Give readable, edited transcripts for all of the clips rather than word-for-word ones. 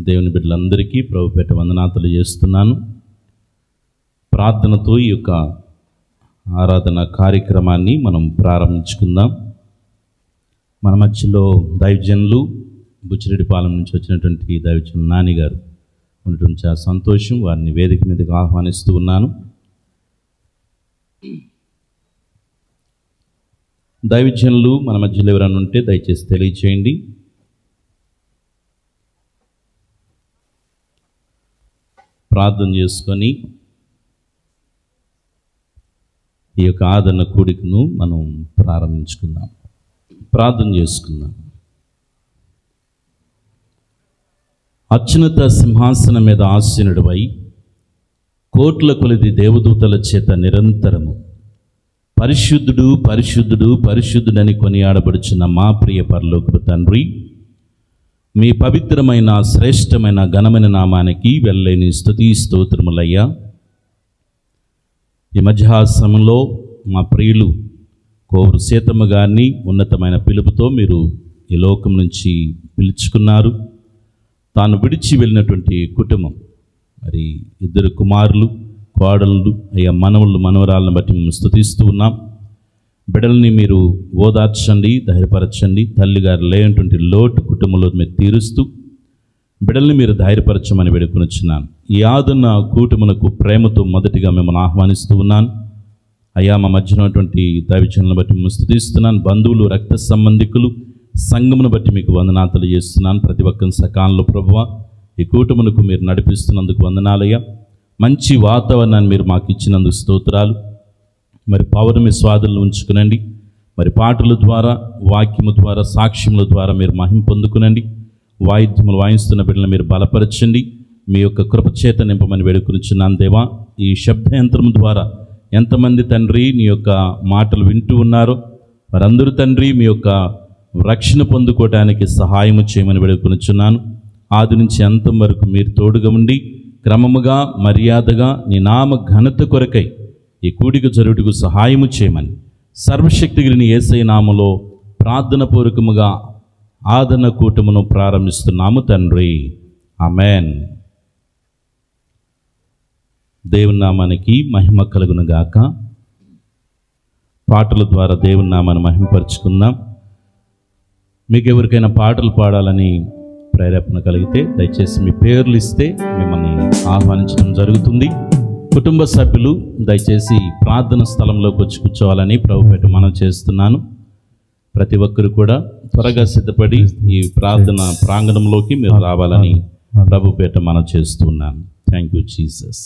దేవుని బిడ్డలందరికీ ప్రభుపేట వందనాలు చేస్తున్నాను. ప్రార్థనతో ఈ యొక్క ఆరాధన కార్యక్రమాన్ని మనం ప్రారంభించుకుందాం. మన మధ్యలో దైవజనులు బుచ్చిరెడ్డిపాలెం నుంచి వచ్చినటువంటి దైవజనులు నాని గారు ఉండటం చాలా సంతోషం. వారిని వేదిక మీదకి ఆహ్వానిస్తూ ఉన్నాను. దైవజనులు మన మధ్యలో ఎవరైనా ఉంటే దయచేసి తెలియచేయండి. ప్రార్థన చేసుకొని ఈ యొక్క ఆదరణ కూడికను మనం ప్రారంభించుకుందాం. ప్రార్థన చేసుకుందాం. అత్యున్నత సింహాసనం మీద ఆసీనుడివై కోట్ల కొలది దేవదూతల చేత నిరంతరము పరిశుద్ధుడు పరిశుద్ధుడు పరిశుద్ధుడని కొనియాడబడుచున్న మా ప్రియ పరలోకపు తండ్రి, మీ పవిత్రమైన శ్రేష్టమైన ఘనమైన నామానికి వెళ్ళలేని స్తుతి స్తోత్రములయ్యా. ఈ మధ్యాహ్నంలో మా ప్రియులు కోవూరు సీతమ్మ గారిని ఉన్నతమైన పిలుపుతో మీరు ఈ లోకం నుంచి పిలుచుకున్నారు. తాను విడిచి వెళ్ళినటువంటి కుటుంబం, మరి 2 కుమారులు, కోడళ్ళు, అయ్యా మనవళ్ళు, మనవరాలను బట్టి మేము స్తుతిస్తూ ఉన్నాం. బిడ్డల్ని మీరు ఓదార్చండి, ధైర్యపరచండి. తల్లిగారు లేనటువంటి లోటు కుటుంబంలో మీరు తీరుస్తూ బిడ్డల్ని మీరు ధైర్యపరచమని వేడుకొనిచున్నాను. ఈ ఆదరణ కూటమునకు ప్రేమతో మొదటిగా మిమ్మల్ని ఆహ్వానిస్తూ ఉన్నాను. అయ్యా, మా మధ్య ఉన్నటువంటి దైవజనులను బట్టి మేము స్తుతిస్తున్నాను. బంధువులు, రక్త సంబంధికులు, సంఘమును బట్టి మీకు వందనాలు చేస్తున్నాను. ప్రతి ఒక్కరి సకాలంలో ప్రభువా ఈ కూటమునకు మీరు నడిపిస్తున్నందుకు వందనాలయ్యా. మంచి వాతావరణాన్ని మీరు మాకు ఇచ్చినందుకు స్తోత్రాలు. మరి పౌర్ణమి స్వాదులను ఉంచుకునండి. మరి పాటల ద్వారా, వాక్యము ద్వారా, సాక్ష్యముల ద్వారా మీరు మహిమ పొందుకునండి. వాయిద్యములు వాయిస్తున్న బిడ్డలను మీరు బలపరచండి. మీ యొక్క కృపచేత నింపమని వేడుకొనిచున్నాను దేవా. ఈ శబ్దయంత్రం ద్వారా ఎంతమంది తండ్రి నీ యొక్క మాటలు వింటూ ఉన్నారో వారందరూ తండ్రి మీ యొక్క రక్షణ పొందుకోవడానికి సహాయము చేయమని వేడుకొనిచున్నాను. ఆది నుంచి అంతం వరకు మీరు తోడుగా ఉండి క్రమముగా మర్యాదగా నీ నామ ఘనత కొరకై ఈ కూడిక జరుగుటకు సహాయము చేయమని సర్వశక్తిగిరిని యేసయ్య నామములో ప్రార్థన పూర్వకముగా ఆదరణ కూటమును ప్రారంభిస్తున్నాము తండ్రి. ఆమెన్. దేవుని నామానికి మహిమ కలుగును గాక. పాటల ద్వారా దేవుని నామాన్ని మహిమపరుచుకుందాం. మీకు ఎవరికైనా పాటలు పాడాలని ప్రేరేపణ కలిగితే దయచేసి మీ పేర్లు ఇస్తే మిమ్మల్ని ఆహ్వానించడం జరుగుతుంది. కుటుంబ సభ్యులు దయచేసి ప్రార్థన స్థలంలోకి వచ్చి కూర్చోవాలని ప్రభుపేట మనం చేస్తున్నాను. ప్రతి ఒక్కరు కూడా త్వరగా సిద్ధపడి ఈ ప్రార్థన ప్రాంగణంలోకి మీరు రావాలని ప్రభుపేట మనం చేస్తున్నాను. Thank you Jesus.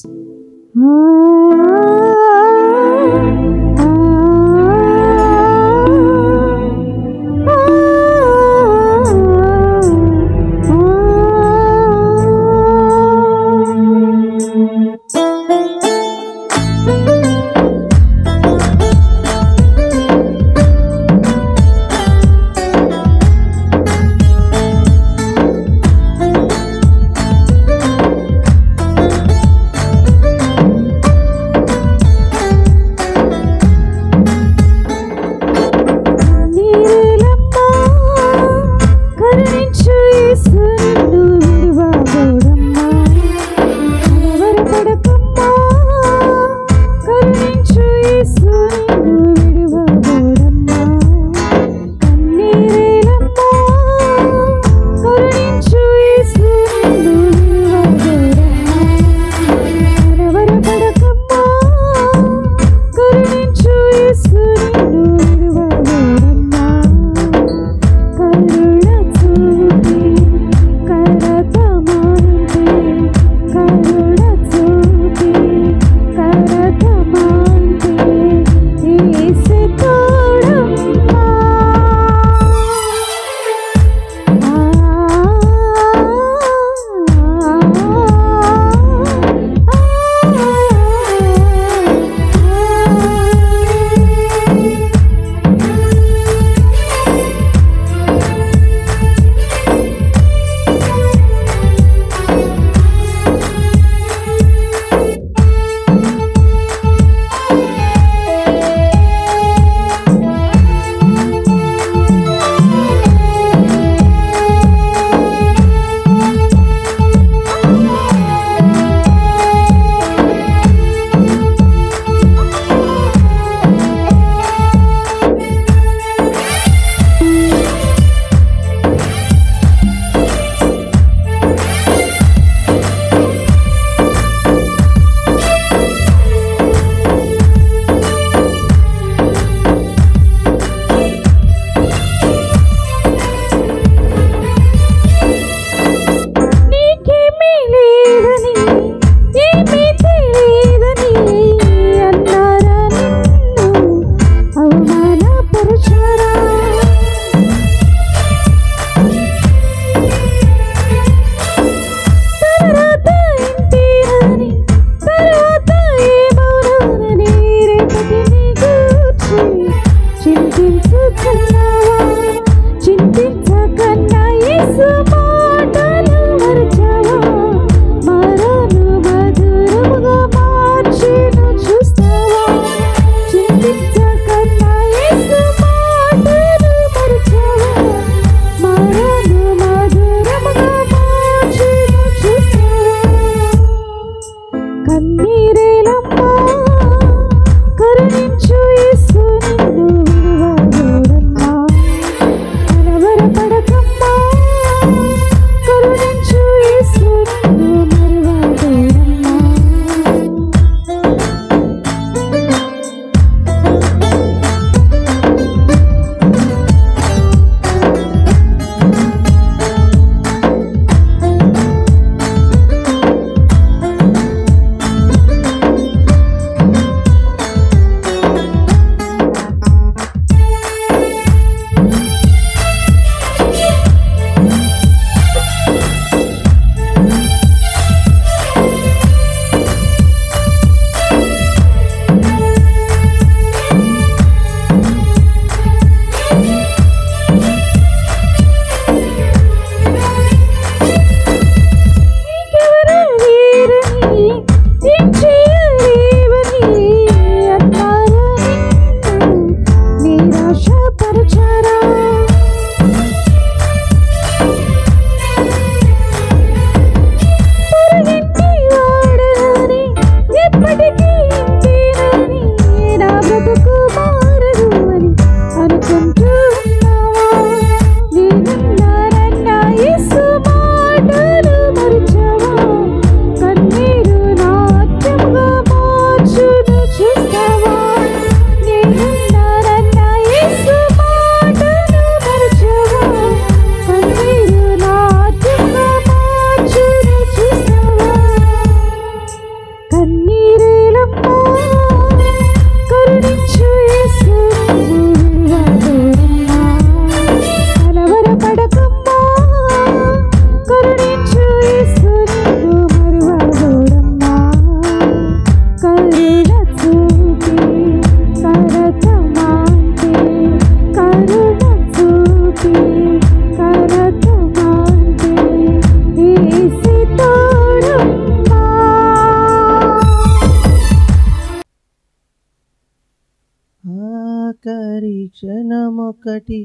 క్షణమొకటి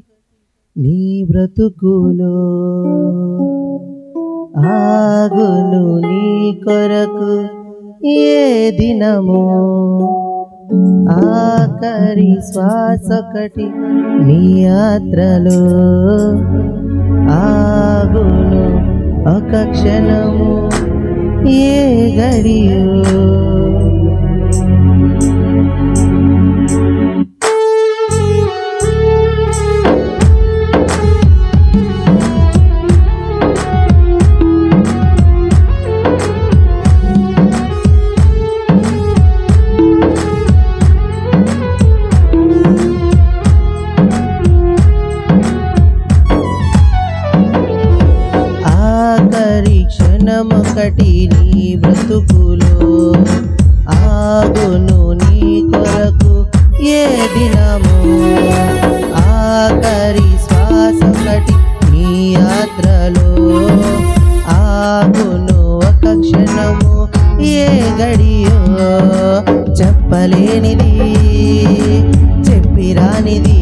నీ బ్రతుకులో ఆగును నీ కొరకు ఏ దినము ఆఖరి శ్వాసొకటి నీ యాత్రలో ఆగును ఒక క్షణము ఏ గడియో క్షణమొకటి నీ బ్రతుకులో ఆగును నీ కొరకు ఏ దినము ఆఖరి శ్వాసొకటి నీ యాత్రలో ఆగును ఒక క్షణము ఏ గడియో చెప్పలేనిది చెప్పిరానిది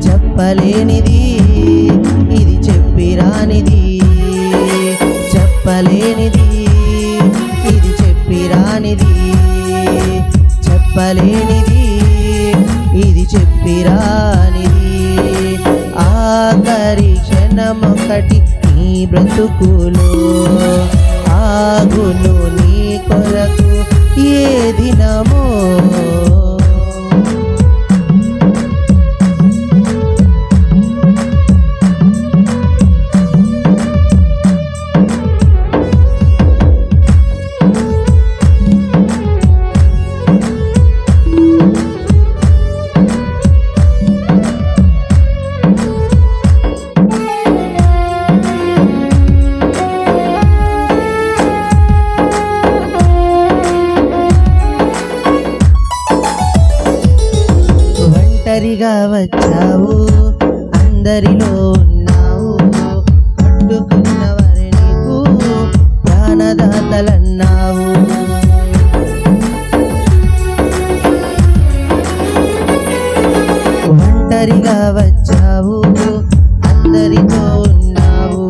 చెప్పలేనిది ఇది చెప్పిరానిది చెప్పలేనిది ఇది చెప్పిరానిది చెప్పలేనిది ఇది చెప్పిరానిది ఆఖరి క్షణమొకటి నీ బ్రతుకులో ఆగును నీ కొరకు ఏ దినమో ఒంటరిగా వచ్చావు అందరిలో ఉన్నావు కట్టుకున్న వారి నీకు ప్రాణదాతలన్నావు ఒంటరిగా వచ్చావు అందరితో ఉన్నావు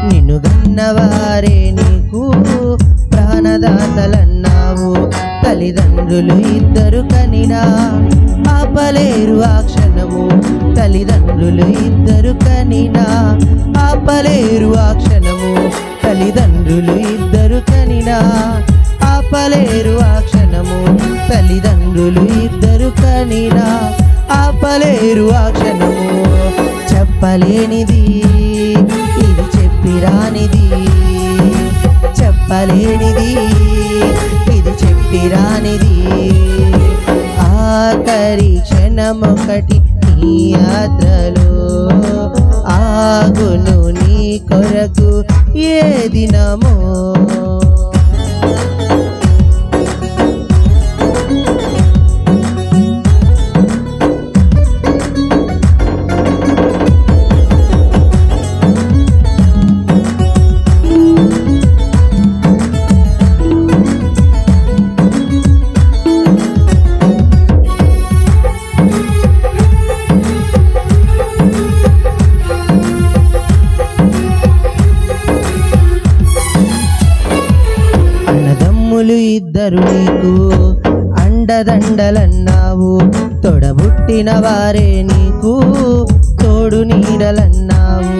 నిన్ను గన్నవారే నీకు ప్రాణదాతలన్నావు తల్లిదండ్రులు ఇద్దరు కనినా ఆపలేరు ఆ క్షణము తల్లిదండ్రులు ఇద్దరు కనినా ఆపలేరు ఆ క్షణము తల్లిదండ్రులు ఇద్దరు కనినా ఆపలేరు ఆ క్షణము తల్లిదండ్రులు ఇద్దరు కనినా ఆపలేరు ఆ క్షణము చెప్పలేనిది ఇది చెప్పిరానిది చెప్పలేనిది ఇది చెప్పిరానిది ఆఖరి క్షణమొకటి నీ యాత్రలో ఆగును నీ కొరకు ఏ దినమో ఇద్దరు నీకు అండదండలన్నావు తోడబుట్టిన వారే నీకు తోడు నీడలన్నావు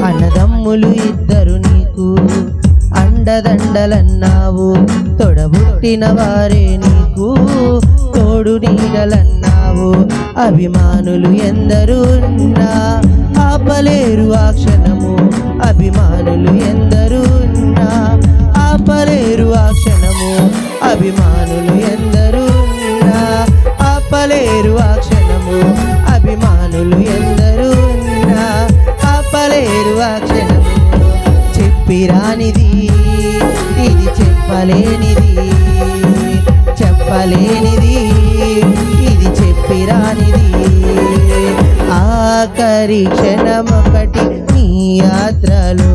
అన్నదమ్ములు ఇద్దరు నీకు అండదండలన్నావు తోడబుట్టిన వారే నీకు తోడు నీడలన్నావు అభిమానులు ఎందరు ఉన్నా ఆపలేరు ఆ క్షణము అభిమానులు ఎందరు ఉన్నా ఆపలేరు ఆ క్షణము అభిమానులు ఎందరు ఉన్నా ఆపలేరు ఆ క్షణము అభిమానులు ఎందరు ఉన్నా ఆపలేరు ఆ క్షణము చెప్పిరానిది ఇది చెప్పలేనిది చెప్పలేనిది ఇది చెప్పిరానిది ఆఖరి క్షణమొకటి నీ యాత్రలో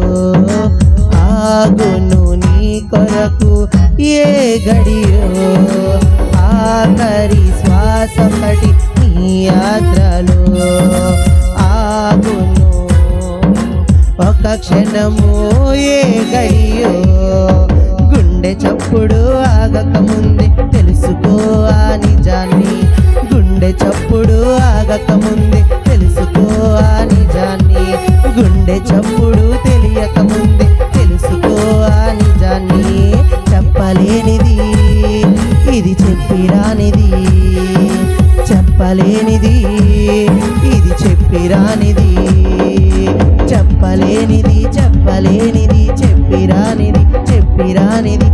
ఆగును నీ కొరకు ఏ గడియో ఆఖరి శ్వాస ఒకటి నీ యాత్రలో ఆగును ఒక క్షణము ఏ గడియో గుండె చప్పుడు ఆగక ముందే తెలుసుకో ఆ నిజాన్ని గుండె చప్పుడు ఆగక ముందే తెలుసుకో ఆ నిజాన్ని గుండె చప్పుడు తెలియక ముందే తెలుసుకో ఆ నిజాన్ని చెప్పలేనిది ఇది చెప్పిరానిది చెప్పలేనిది ఇది చెప్పిరానిది చెప్పలేనిది చెప్పలేనిది చెప్పిరానిది చెప్పిరానిది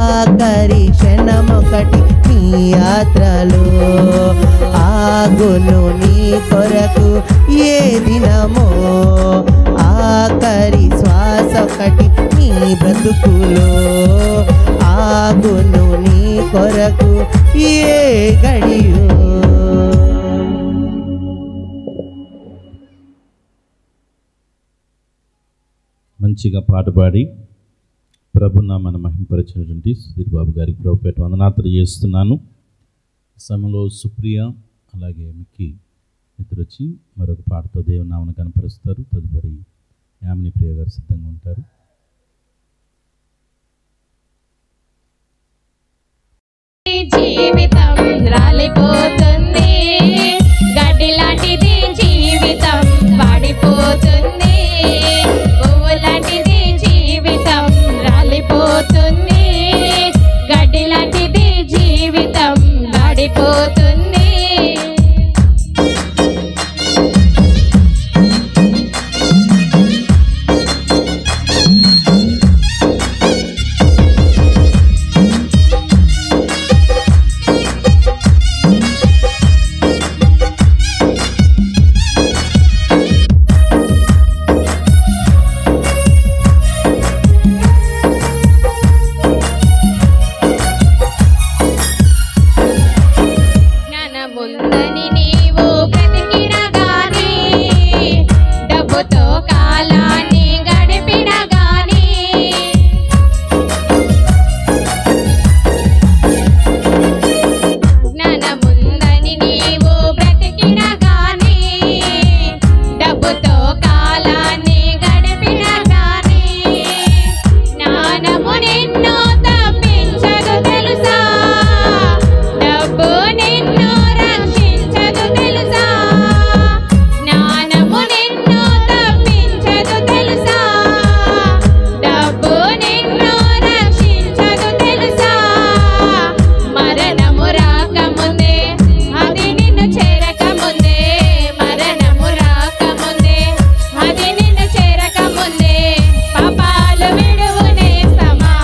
ఆఖరి క్షణమొకటి నీ యాత్రలో ఆగును నీ కొరకు ఏ దినమో ఆఖరి శ్వాస ఒకటి నీ బ్రతుకులో ఆగును నీ కొరకు ఏ గడియో. మంచిగా పాట పాడి ప్రభునామాన్ని మహిమపరిచినటువంటి సుధీర్ బాబు గారికి ప్రభుపేట వందనాలు చేస్తున్నాను. సమయంలో సుప్రియ అలాగే మిక్కి ఇద్దరు వచ్చి మరొక పాటతో దేవునామాన్ని కనపరుస్తారు. తదుపరి యామిని ప్రియ గారు సిద్ధంగా ఉంటారు. జీవితం రాలిపోతుంది, గడ్డి లాంటిది జీవితం వాడిపోతుంది, పువ్వు లాంటిది జీవితం రాలిపోతుంది, గడ్డి లాంటిది జీవితం వాడిపోతుంది. జ్ఞానముందని నీవు బ్రతికిన గాని, డబ్బుతో కాలాన్ని గడిపిన గాని, జ్ఞానముందని నీవు బ్రతికిన గాని, డబ్బుతో కాలాన్ని గడిపిన గాని, జ్ఞానము నిన్ను తప్పించదు తెలుసా, డబ్బు నిన్ను రక్షించదు తెలుసా, జ్ఞానము నిన్ను తప్పించదు తెలుసా, డబ్బు నిన్ను రక్షించదు తెలుసా, మరణము రాకముందే అది నిన్ను చేరకముందే, మరణము రాకముందే అది నిన్ను చేరకముందే, పాపాలు విడువునే సమా,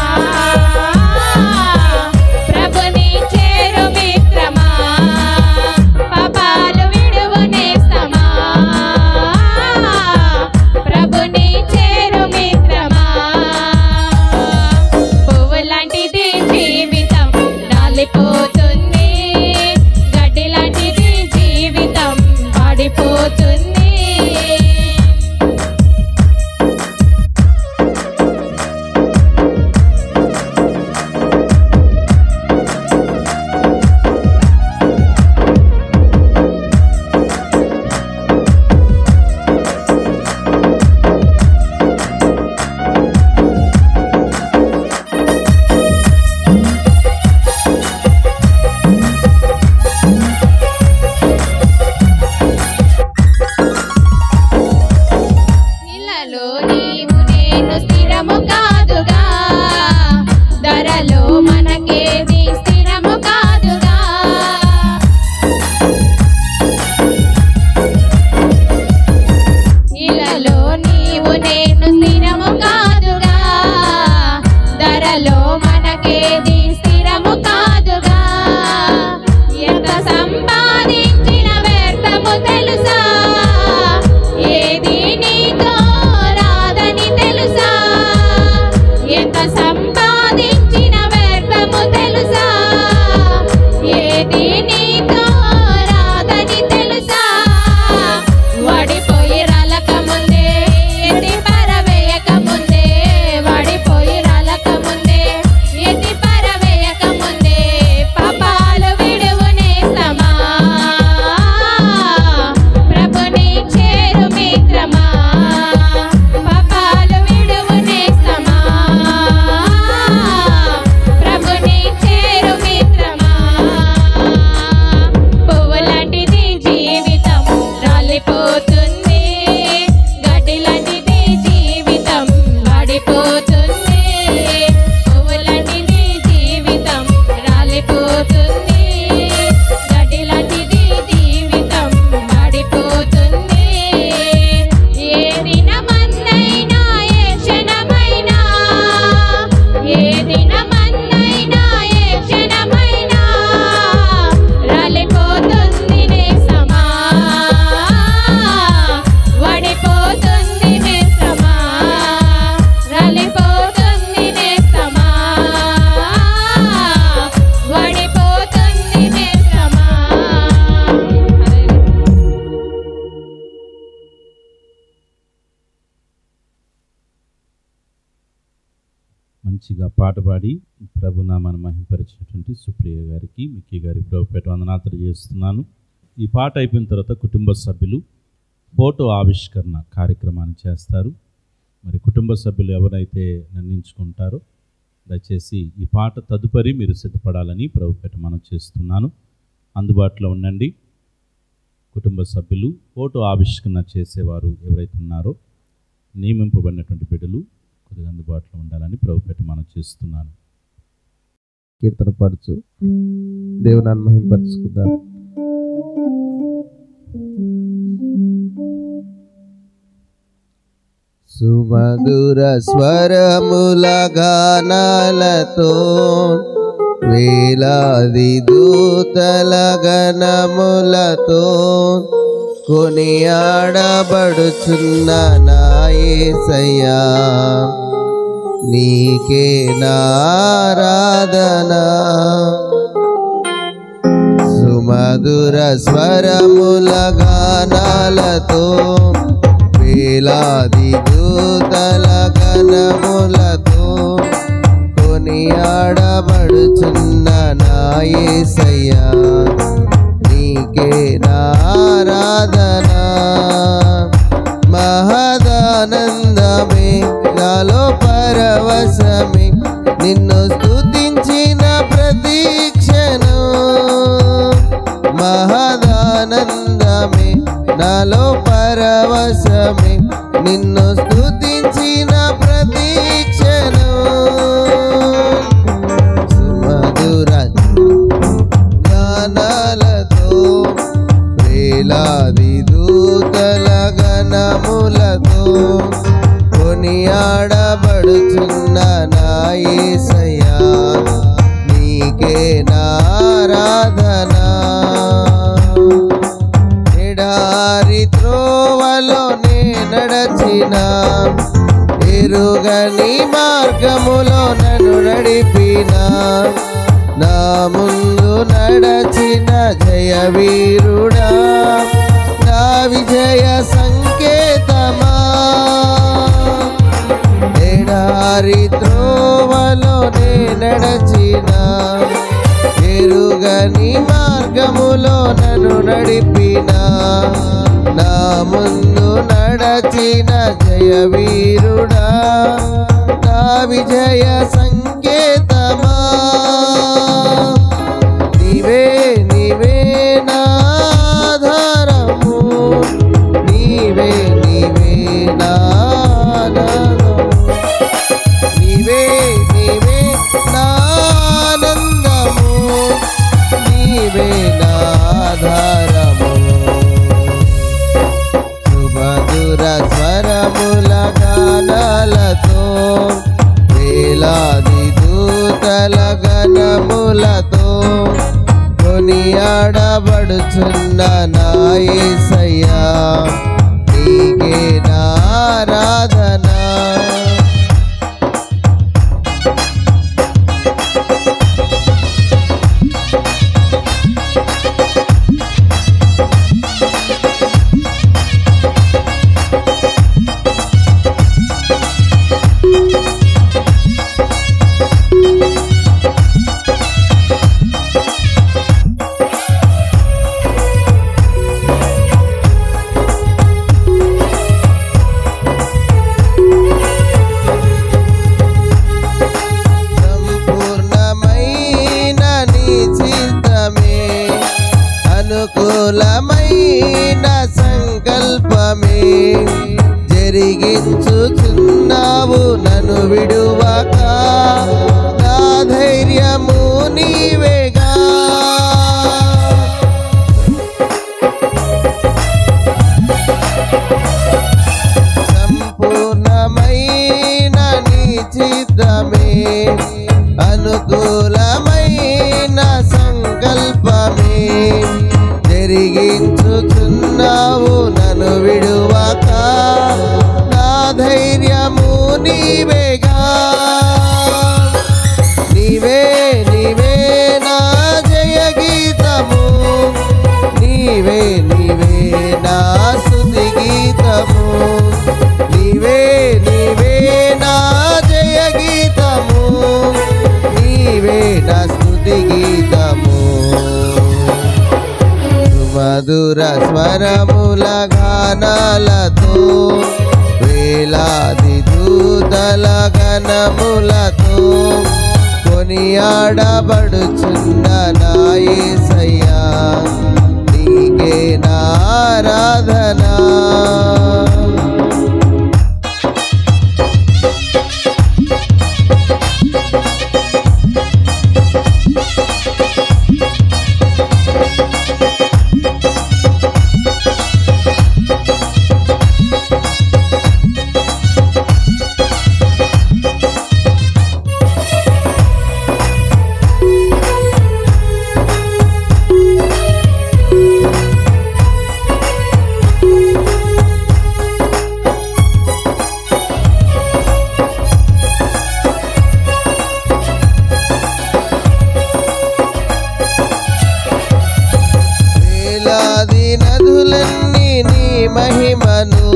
ప్రభుని చేరు మిత్రమా, పాపాలు విడువునే సమా, ప్రభుని చేరు మిత్రమా. పువ్వు లాంటిది జీవితం రాలిపోతుంది, గడ్డి లాంటిది జీవితం వాడిపోతుంది. మంచిగా పాట పాడి ప్రభునామాన్ని మహిమపరిచినటువంటి సుప్రియ గారికి, మిక్కీ గారికి ప్రభుపేట వందనాలు తెలియజేస్తున్నాను. ఈ పాట అయిపోయిన తర్వాత కుటుంబ సభ్యులు ఫోటో ఆవిష్కరణ కార్యక్రమాన్ని చేస్తారు. మరి కుటుంబ సభ్యులు ఎవరైతే నిర్ణయించుకుంటారో దయచేసి ఈ పాట తదుపరి మీరు సిద్ధపడాలని ప్రభుపేట మనం చేస్తున్నాను. అందుబాటులో ఉండండి. కుటుంబ సభ్యులు ఫోటో ఆవిష్కరణ చేసేవారు ఎవరైతే ఉన్నారో నియమింపబడినటువంటి బిడ్డలు కొద్దిగా అందుబాటులో ఉండాలని ప్రభుపేట మనం చేస్తున్నాను. కీర్తన పాడుచు దేవునాన్ని మహిమపరుచుకుందాం. సుమధుర స్వరముల గానాలతో వేలాది దూతల గణములతో కొనియాడబడుచున్న నా యేసయ్యా, నీకే నారాధనా. సుమధుర స్వరముల గానాలతో వేలాది దూతల గణములతో కొనియాడబడుచున్న నా యేసయ్యా, నీకే నారాధనా. మహదానందమే నాలో పరవశమే నిన్ను స్తుతించిన ప్రతీక్షణం. మహదానందమే నాలో పరవశమే నిన్ను స్తుతించిన ప్రతీక్షణం. సుమధుర గానాలతో వేలాది దూతల గణములతో కొనియాడబడుచున్న నా యేసయ్యా, నీకే నారాధనా. ఎడారి త్రోవలోనే నడచిన ఎరుగని మార్గములో నన్ను నడిపిన నా ముందు నడచిన జయవీరుడా, నా విజయ సంకేతమా. ఎడారి త్రోవలోనే నడచిన ఎరుగని మార్గములో నన్ను నడిపిన నా ముందు నడచిన జయవీరుడా, నా విజయ సంకేతమా. నీవే నీవే నా ఆధారము, నీవే నీవే నా ఆనందము, నీవే నీవే నా ఆనందము, నీవే నా ఆధారము. సుమధుర స్వరముల గానాలతో వేలాది దూతల గణములతో కొనియాడబడుచున్న నా యేసయ్యా, నీకే నారాధనా. సంపూర్ణమైన నీ చిత్తమే, అనుకూలమైన సంకల్పమే జరిగించుచున్నావు నన్ను విడువక. నా ధైర్యము నీవేగా, సంపూర్ణమైన నీ చిత్తమే, అనుకూలమైన సంకల్పమే జరిగించుచున్నావు నన్ను విడువక. నా ధైర్యము నీవేగా, నీవే నీవే నా సుమధుర స్వరముల గానాలతో వేలాది దూతల గణములతో కొనియాడబడుచున్న నా యేసయ్యా నీకే నా ఆరాధన. నదులన్నీ నీ మహిమను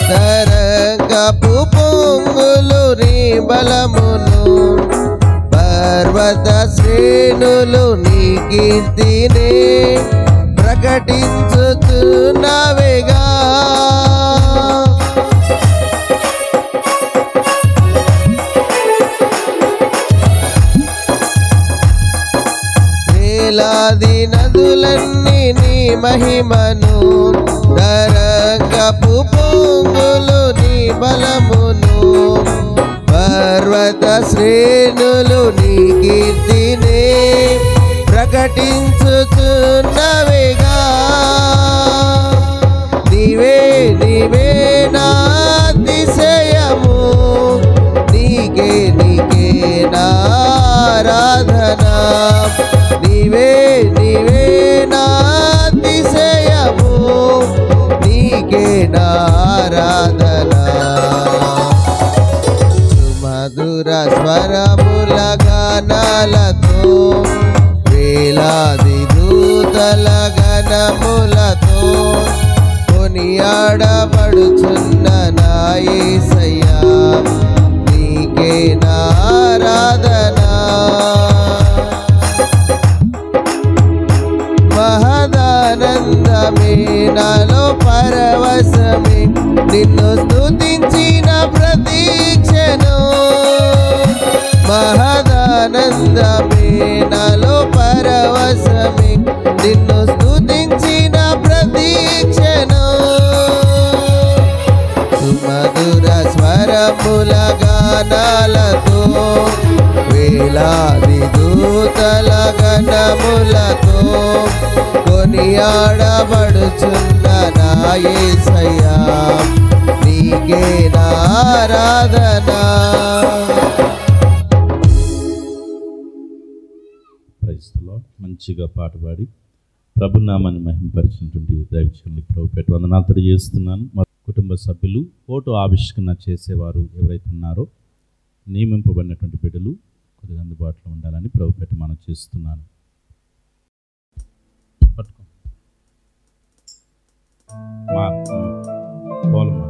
తరంగపు పొంగులు నీ బలమును పర్వత శ్రేణులు నీ కీర్తినే ప్రకటించుచున్నవేగా. వేలాది నదులన్నీ నీ మహిమను తరంగపు పొంగులు నీ బలమును పర్వత శ్రేణులు నీ కీర్తినే ప్రకటించుచున్నవేగా. నీవే నీవే నా అతిశయము నీకే నీకే నా ఆరాధన. నీవే నీవే నా అతిశయము నీకే నా ఆరాధన. సుమధుర స్వరముల గానాలతో వేలాది దూతల గణములతో కొనియాడబడుచున్న నా యేసయ్యా నీకే నా ఆరాధన. మహదానందమే నాలో పరవశమే నిన్ను స్తుతించిన ప్రతీక్షణం. మహదానందమే నాలో పరవశమే నిన్ను స్తుతించిన ప్రతీక్షణం. సుమధుర స్వరముల గానాలతో వేలాది దూతల గణములతో కొనియాడబడుచున్న నా యేసయ్యా నీకే నా ఆరాధన. Praise the lord. మంచిగా పాట పాడి ప్రభునామాన్ని మహిమపరిచినటువంటి దైవజనులకు ప్రభుపేట వందనాలు తెలియజేస్తున్నాను. మా కుటుంబ సభ్యులు ఫోటో ఆవిష్కరణ చేసేవారు ఎవరైతే ఉన్నారో నియమింపబడినటువంటి బిడ్డలు కొద్దిగా అందుబాటులో ఉండాలని ప్రభుపేట మనం చేస్తున్నాను. పట్టుకో మా పోలమా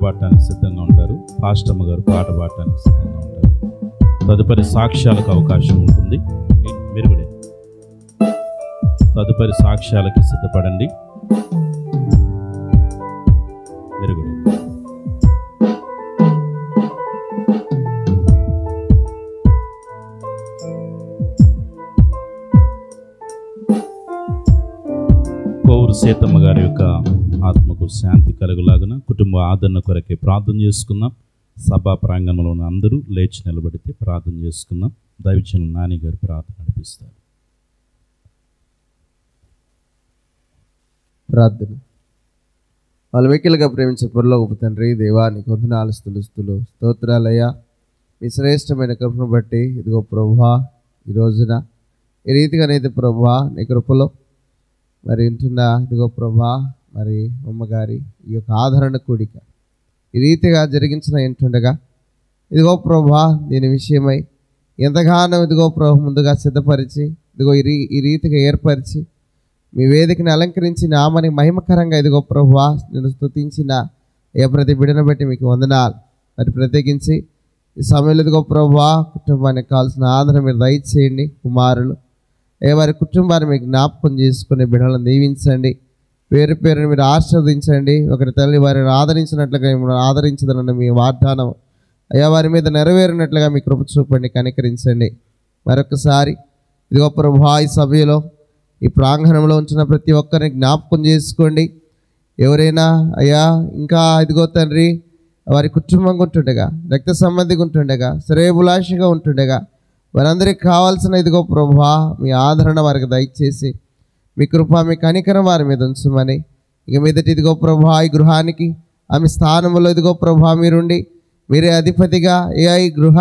పాడటానికి సిద్ధంగా ఉంటారు. పాస్టమ్మ గారు పాట పాడటానికి సిద్ధంగా ఉంటారు. తదుపరి సాక్ష్యాలకు అవకాశం ఉంటుంది. మీరు కూడా తదుపరి సాక్ష్యాలకి సిద్ధపడండి. మీరు కూడా కోవూరు సీతమ్మ గారి యొక్క ఆత్మకు శాంతి కలుగులాగున కుటుంబ ఆదరణ కొరకే ప్రార్థన చేసుకుందాం. సభా ప్రాంగణంలో ఉన్న అందరూ లేచి నిలబడితే ప్రార్థన చేసుకుందాం. దైవజనులు నాని గారు ప్రార్థన నడిపిస్తారు. ప్రార్థన. వాళ్ళ వెక్కిలుగా ప్రేమించే పరలోకపు తండ్రి, దేవానికి వందనాలు, స్తుతులు స్తోత్రాలయ్యా. మీ శ్రేష్టమైన కృపను బట్టి ఇదిగో ప్రభువా, ఈ రోజున ఈ రీతిగానైతే ప్రభువా నీ కృపలో మరి వింటున్న ఇదిగో ప్రభా మరి అమ్మగారి ఈ యొక్క ఆదరణ కూడిక ఈ రీతిగా జరిగించిన వింటుండగా ఇదిగో ప్రభా దీని విషయమై ఎంతగానో ఇదిగో ప్రభు ముందుగా సిద్ధపరిచి ఇదిగో ఈ రీతిగా ఏర్పరిచి మీ వేదికని అలంకరించి నామని మహిమకరంగా ఇదిగో ప్రభువా నేను స్తుతించిన ఏ ప్రతి బిడ్డను బట్టి మీకు వందనాలు. మరి ప్రత్యేకించి ఈ సమయంలో ఇదిగో ప్రభువా కుటుంబానికి కావాల్సిన ఆదరణ మీరు దయచేయండి. కుమారులు వారి కుటుంబాన్ని మీకు జ్ఞాపకం చేసుకునే బిడ్డలను దీవించండి. పేరు పేరుని మీరు ఆశీర్వదించండి. ఒకరి తల్లి వారిని ఆదరించినట్లుగా మిమ్మల్ని ఆదరించదన్న మీ వాగ్దానం అయ్యా వారి మీద నెరవేరినట్లుగా మీ కృప చూపండి, కనికరించండి. మరొకసారి ఇదిగో ప్రభువా ఈ సభలో ఈ ప్రాంగణంలో ఉంచిన ప్రతి ఒక్కరిని జ్ఞాపకం చేసుకోండి. ఎవరైనా అయ్యా ఇంకా ఇదిగో తండ్రి వారి కుటుంబంగా ఉంటుండగా, రక్త సంబంధిగా ఉంటుండగా, శ్రేయభిలాషిగా ఉంటుండగా వారందరికీ కావాల్సిన ఇదిగో ప్రభువా మీ ఆదరణ వారికి దయచేసి మీ కృప మీ కనికరం వారి మీద ఉంచమని, ఇక మీదటి ఇదిగో ప్రభువా ఈ గృహానికి ఆమె స్థానంలో ఇదిగో ప్రభువా మీరుండి మీరే అధిపతిగా ఈ గృహ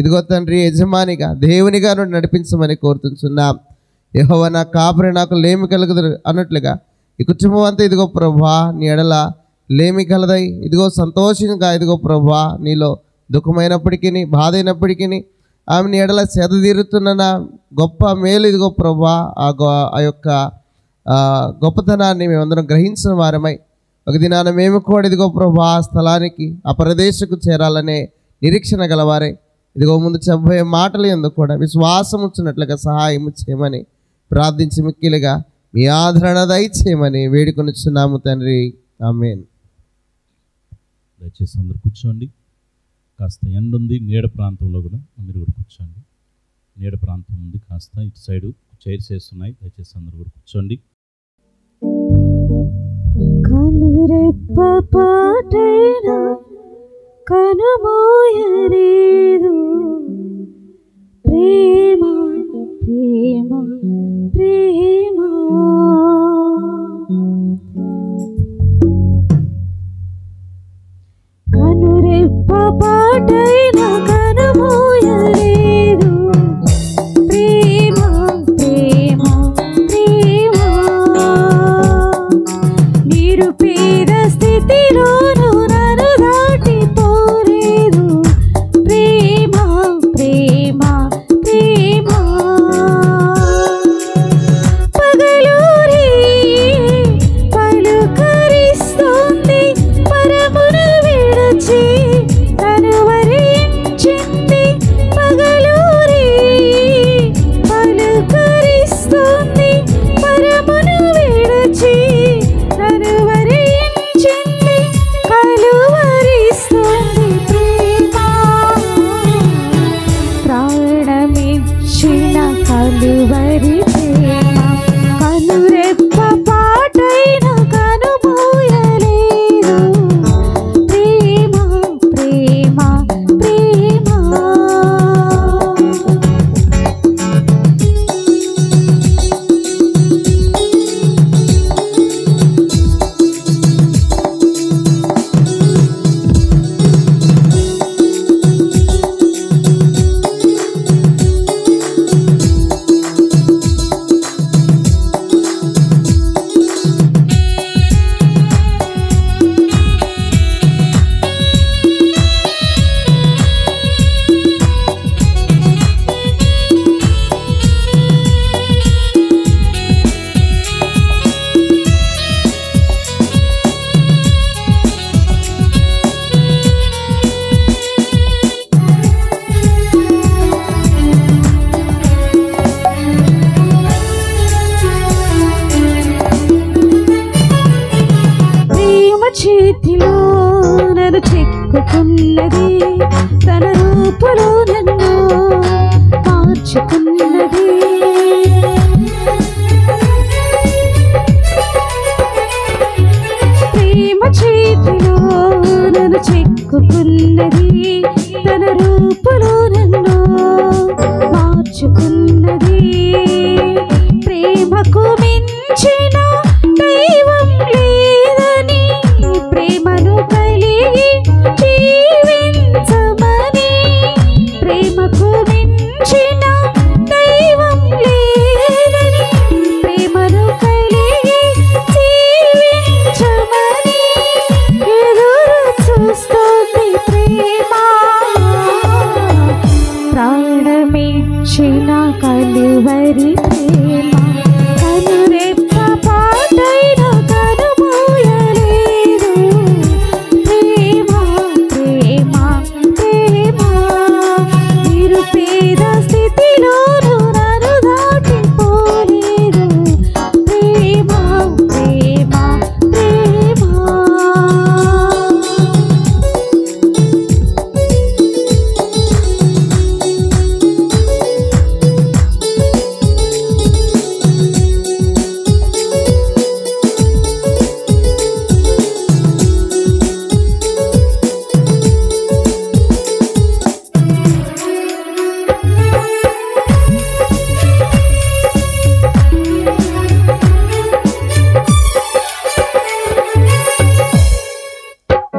ఇదిగో తండ్రి యజమానిగా దేవునిగా నుండి నడిపించమని కోరుతున్నాం. యెహోవా నా కాపరి నాకు లేమి కలుగుదు అన్నట్లుగా ఈ కుటుంబం అంతా ఇదిగో ప్రభువా నీ ఎడల లేమి కలదై ఇదిగో సంతోషంగా ఇదిగో ప్రభువా నీలో దుఃఖమైనప్పటికీ బాధ అయినప్పటికీ ఆమె నీ ఎడల సేద తీరుతున్న గొప్ప మేలు ఇదిగో ప్రభువా ఆ యొక్క గొప్పతనాన్ని మేమందరం గ్రహించిన వారమై ఒక దినాన మేము కూడా ఇదిగో ప్రభువా ఆ స్థలానికి ఆ ప్రదేశకు చేరాలనే నిరీక్షణ గలవారే ఇదిగో ముందు చెప్పబోయే మాటలు ఎందుకు కూడా విశ్వాసం వచ్చినట్లుగా సహాయం చేయమని ప్రార్థించి మిక్కిలిగా మీ ఆదరణ దయచేయమని వేడుకొనిచున్నాము తండ్రి. ఆమేన్. దయచేసి అందరు కూర్చోండి. కాస్త ఎండ ఉంది, నీడ ప్రాంతంలో కూడా మీరు కూడా కూర్చోండి. నీడ ప్రాంతం ఉంది, కాస్త ఇటు సైడు చైర్స్ వేస్తున్నాయి. దయచేసి అందరు కూడా కూర్చోండి. కనురెప్పపాటైనా కనుమోయలేదు ప్రేమ ప్రేమ ప్రేమ కనురెప్పపాటైనా కనుమోయలేదు ప్రేమ ప్రేమ ప్రేమ నిరుపేద స్థితిలోనూ నన్ను దాటిపోలేదు ప్రేమ ప్రేమ ప్రేమ పగలూరి పలుకరిస్తుంది పరమును విడచి తను వరించింది పగలూరి పలుకరిస్తుంది పరమును విడచి తను వరించింది కలువరిస్తుంది ప్రేమ ప్రాణమిచ్చిన కలువరి ప్రేమ కనురెప్ప పాటైన కనుమోయలేదు ప్రేమ ప్రేమ ప్రేమ చేతిలో నన్ను చెక్కుతున్నది, తన రూపులో నన్ను మార్చుకున్నది. ప్రేమ చేతిలో నన్ను చెక్కుతున్నది, తన రూపులో నన్ను మార్చుకున్నది. ప్రేమకు మించిన దైవం లేదని, ప్రేమను కలిగి జీవించమని. ప్రేమకు మించిన దైవం లేదని, ప్రేమను కలిగి జీవించమని ఎదురు చూస్తోంది ప్రేమ. ప్రాణమిచ్చిన కలువరి ప్రేమ, కనురెప్ప పాటైన కనుమూయలేదు. ప్రేమ ప్రేమ ప్రేమ, నిరుపేద స్థితిలోనూ నన్ను దాటిపోలేదు. ప్రేమ ప్రేమ ప్రేమ.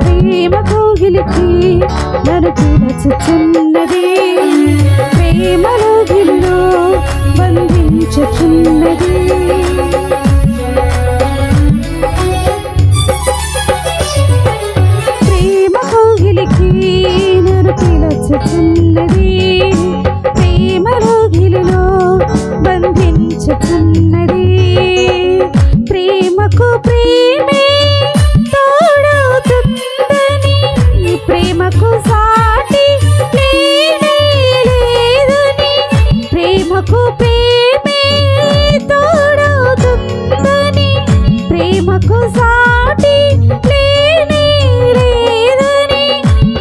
ప్రేమ కోగిలికి నన్ను పిలుచుచున్నది, ప్రేమలో గిల్లో బంధించుచున్నది. ప్రేమ కోగిలికి నన్ను పిలుచుచున్నది, ప్రేమలో గిల్లో బంధించుచున్నది. ప్రేమకు ప్రేమే తోడవుతుందని, ప్రేమకు సాటి లేనే లేదని. ప్రేమకు ప్రేమే తోడవుతుందని, ప్రేమకు సాటి లేనే లేదని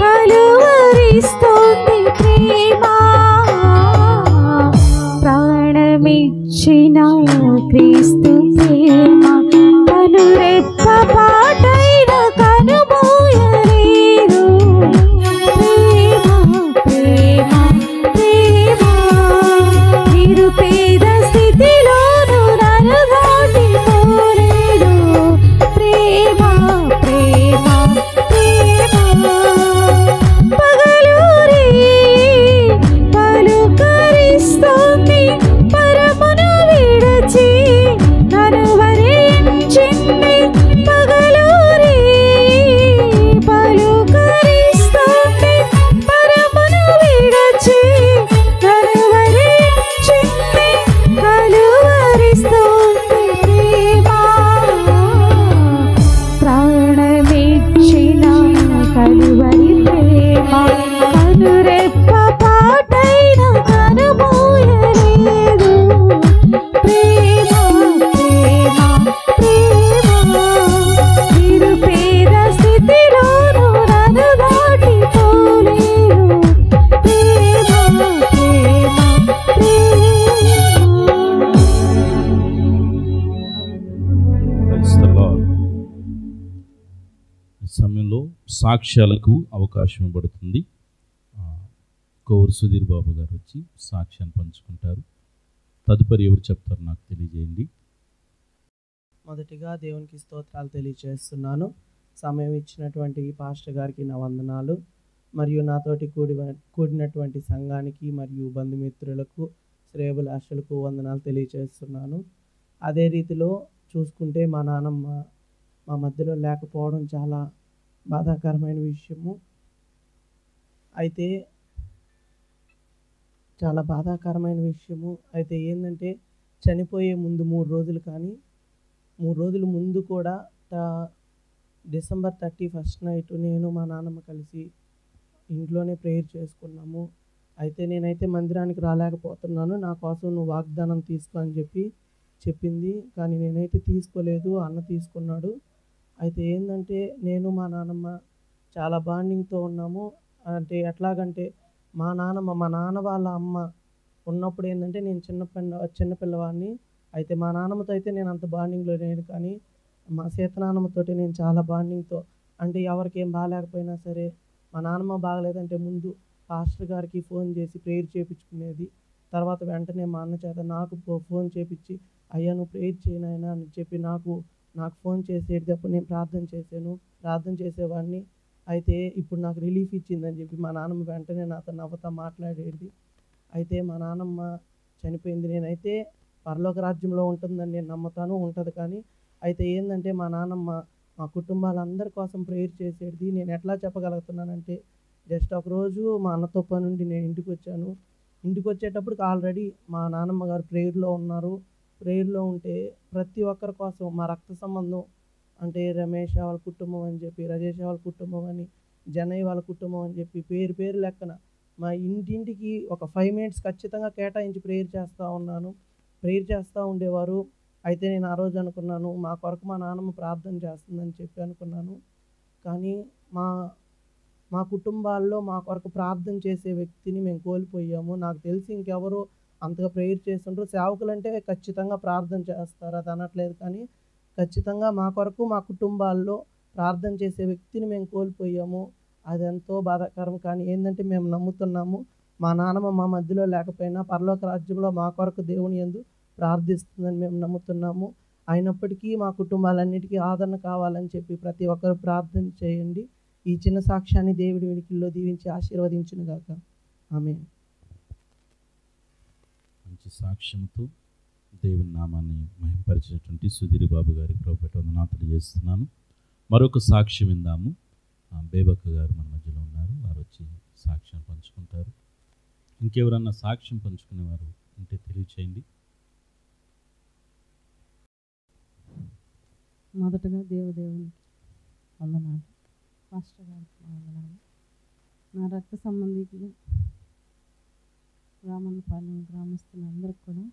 కలువరిస్తోంది ప్రేమ. ప్రాణమిచ్చిన క్రీస్తు ప్రేమ, కనురెప్ప పాటైన కనుమూయలేదు. ప్రేమ ప్రేమ ప్రేమ, నిరుపేద స్థితిలోనూ నన్ను దాటిపోలేదు. ప్రేమ ప్రేమ ప్రేమ. పగలూరి పలుకరిస్తోంది, పరమును విడచి నన్ను వరించింది. పగలూరి పలుకరిస్తోంది, పరమును విడచి నన్ను వరించింది. కలువరిస్తోంది ప్రేమ. ప్రాణమిచ్చిన కలువరి ప్రేమ, కనురెప్ప పాటైన కనుమూయలేదు. ప్రేమ ప్రేమ ప్రేమ, నిరుపేద స్థితిలోనూ నన్ను దాటిపోలేదు. ప్రేమ ప్రేమ ప్రేమ. Praise the Lord. ఈ సమయంలో సాక్ష్యాలకు అవకాశం ఇవ్వబడుతుంది. కోవూరు సుధీర్ బాబు గారు వచ్చి సాక్ష్యాన్ని పంచుకుంటారు. తదుపరి ఎవరు చెప్తారు నాకు తెలియజేయండి. మొదటిగా దేవునికి స్తోత్రాలు తెలియజేస్తున్నాను. సమయం ఇచ్చినటువంటి పాస్టర్ గారికి నా వందనాలు, మరియు నాతోటి కూడినటువంటి సంఘానికి మరియు బంధుమిత్రులకు శ్రేయోభిలాషులకు వందనాలు తెలియజేస్తున్నాను. అదే రీతిలో చూసుకుంటే మా నాన్నమ్మ మా మధ్యలో లేకపోవడం చాలా బాధాకరమైన విషయము. అయితే చాలా బాధాకరమైన విషయము. అయితే ఏంటంటే చనిపోయే ముందు 3 రోజులు కానీ 3 రోజుల ముందు కూడా డిసెంబర్ 31 నైట్ నేను మా నాన్నమ్మ కలిసి ఇంట్లోనే ప్రేయర్ చేసుకున్నాము. అయితే నేనైతే మందిరానికి రాలేకపోతున్నాను, నా కోసం నువ్వు వాగ్దానం తీసుకో అని చెప్పింది. కానీ నేనైతే తీసుకోలేదు, అన్న తీసుకున్నాడు. అయితే ఏంటంటే నేను మా నాన్నమ్మ చాలా బాండింగ్తో ఉన్నాము. అంటే ఎట్లాగంటే మా నాన్న వాళ్ళ అమ్మ ఉన్నప్పుడు ఏంటంటే నేను చిన్న పిల్లవాడిని. అయితే మా నాన్నమ్మతో అయితే నేను అంత బాండింగ్లో లేను, కానీ మా సీతనాన్నమ్మతోటి నేను చాలా బాండింగ్తో, అంటే ఎవరికి ఏం బాగాలేకపోయినా సరే, మా నాన్నమ్మ బాగలేదంటే ముందు పాస్టర్ గారికి ఫోన్ చేసి ప్రేయర్ చేయించుకునేది. తర్వాత వెంటనే మా అన్న చేత నాకు ఫోన్ చేపించి, అయ్యా నువ్వు ప్రేయర్ చేయి నాయనా అని చెప్పి నాకు ఫోన్ చేసేటప్పుడు నేను ప్రార్థన చేసేవాడిని. అయితే ఇప్పుడు నాకు రిలీఫ్ ఇచ్చిందని చెప్పి మా నాన్నమ్మ వెంటనే నాతో నవ్వుతా మాట్లాడేది. అయితే మా నాన్నమ్మ చనిపోయింది. నేనైతే పరలోక రాజ్యంలో ఉంటుందని నేను నమ్ముతాను, ఉంటుంది. కానీ అయితే ఏంటంటే మా నాన్నమ్మ మా కుటుంబాలందరి కోసం ప్రేయర్ చేసేది. నేను ఎట్లా చెప్పగలుగుతున్నానంటే, జస్ట్ ఒకరోజు మా అన్నతో పనుండి నేను ఇంటికి వచ్చాను. ఇంటికి వచ్చేటప్పటికి ఆల్రెడీ మా నాన్నమ్మ గారు ప్రేయర్లో ఉన్నారు. ప్రేయర్లో ఉంటే ప్రతి ఒక్కరి కోసం మా రక్త సంబంధం, అంటే రమేష్ వాళ్ళ కుటుంబం అని చెప్పి, రజేష్ వాళ్ళ కుటుంబం అని, జనయ్య వాళ్ళ కుటుంబం అని చెప్పి పేరు లెక్కన మా ఇంటింటికి ఒక 5 మినిట్స్ ఖచ్చితంగా కేటాయించి ప్రేయర్ చేస్తూ ఉండేవారు. అయితే నేను ఆ రోజు అనుకున్నాను, మా కొరకు మా నాన్నమ్మ ప్రార్థన చేస్తుందని చెప్పి అనుకున్నాను. కానీ మా కుటుంబాల్లో మా కొరకు ప్రార్థన చేసే వ్యక్తిని మేము కోల్పోయాము. నాకు తెలిసి ఇంకెవరు అంతగా ప్రేయర్ చేస్తుండ్రు. సేవకులంటే ఖచ్చితంగా ప్రార్థన చేస్తారు, అది అనట్లేదు. కానీ ఖచ్చితంగా మా కొరకు మా కుటుంబాల్లో ప్రార్థన చేసే వ్యక్తిని మేము కోల్పోయాము. అది ఎంతో బాధాకరం. కానీ ఏంటంటే మేము నమ్ముతున్నాము, మా నాన్నమ్మ మా మధ్యలో లేకపోయినా పరలోక రాజ్యంలో మా కొరకు దేవుని యందు ప్రార్థిస్తుందని మేము నమ్ముతున్నాము. అయినప్పటికీ మా కుటుంబాలన్నిటికీ ఆదరణ కావాలని చెప్పి ప్రతి ఒక్కరు ప్రార్థన చేయండి. ఈ చిన్న సాక్ష్యాన్ని దేవుడి వెనుకల్లో దీవించి ఆశీర్వదించునుగాక. ఆమేన్. మంచి సాక్ష్యంతో దేవుని నామాన్ని మహింపరిచినటువంటి సుధీర్ బాబు గారికి ప్రభుపేట వందనాలు చేస్తున్నాను. మరొక సాక్ష్యం విందాము. బేబక్క గారు మన మధ్యలో ఉన్నారు, వారు వచ్చి సాక్ష్యం పంచుకుంటారు. ఇంకెవరన్నా సాక్ష్యం పంచుకునేవారు ఉంటే తెలియచేయండి. మొదటగా దేవునికి వందనాలు, పాస్టర్ గారికి వందనాలు, నా రక్త సంబంధికులు రామన్నపాలెం గ్రామస్తులందరికీ కూడా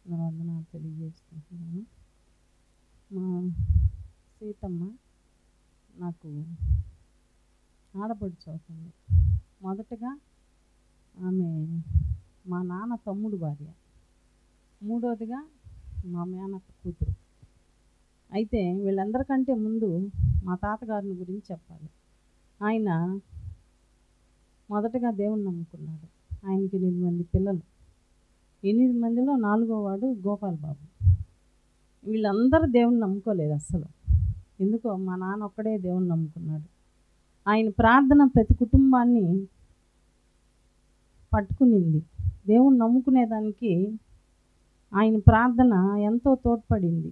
నా వందనాలు తెలియజేసుకుంటున్నాను. మా సీతమ్మ నాకు ఆడపడుచు అవుతుంది. మొదటగా ఆమె మా నాన్న తమ్ముడు భార్య, మూడోదిగా మా మేనత్త కూతురు. అయితే వీళ్ళందరికంటే ముందు మా తాతగారిని గురించి చెప్పాలి. ఆయన మొదటగా దేవుని నమ్ముకున్నాడు. ఆయనకి 8 మంది పిల్లలు. 8 మందిలో 4వ వాడు గోపాల్ బాబు. వీళ్ళందరూ దేవుని నమ్ముకోలేదు అస్సలు. ఎందుకో మా నాన్న ఒక్కడే దేవుని నమ్ముకున్నాడు. ఆయన ప్రార్థన ప్రతి కుటుంబాన్ని పట్టుకునింది. దేవుని నమ్ముకునేదానికి ఆయన ప్రార్థన ఎంతో తోడ్పడింది.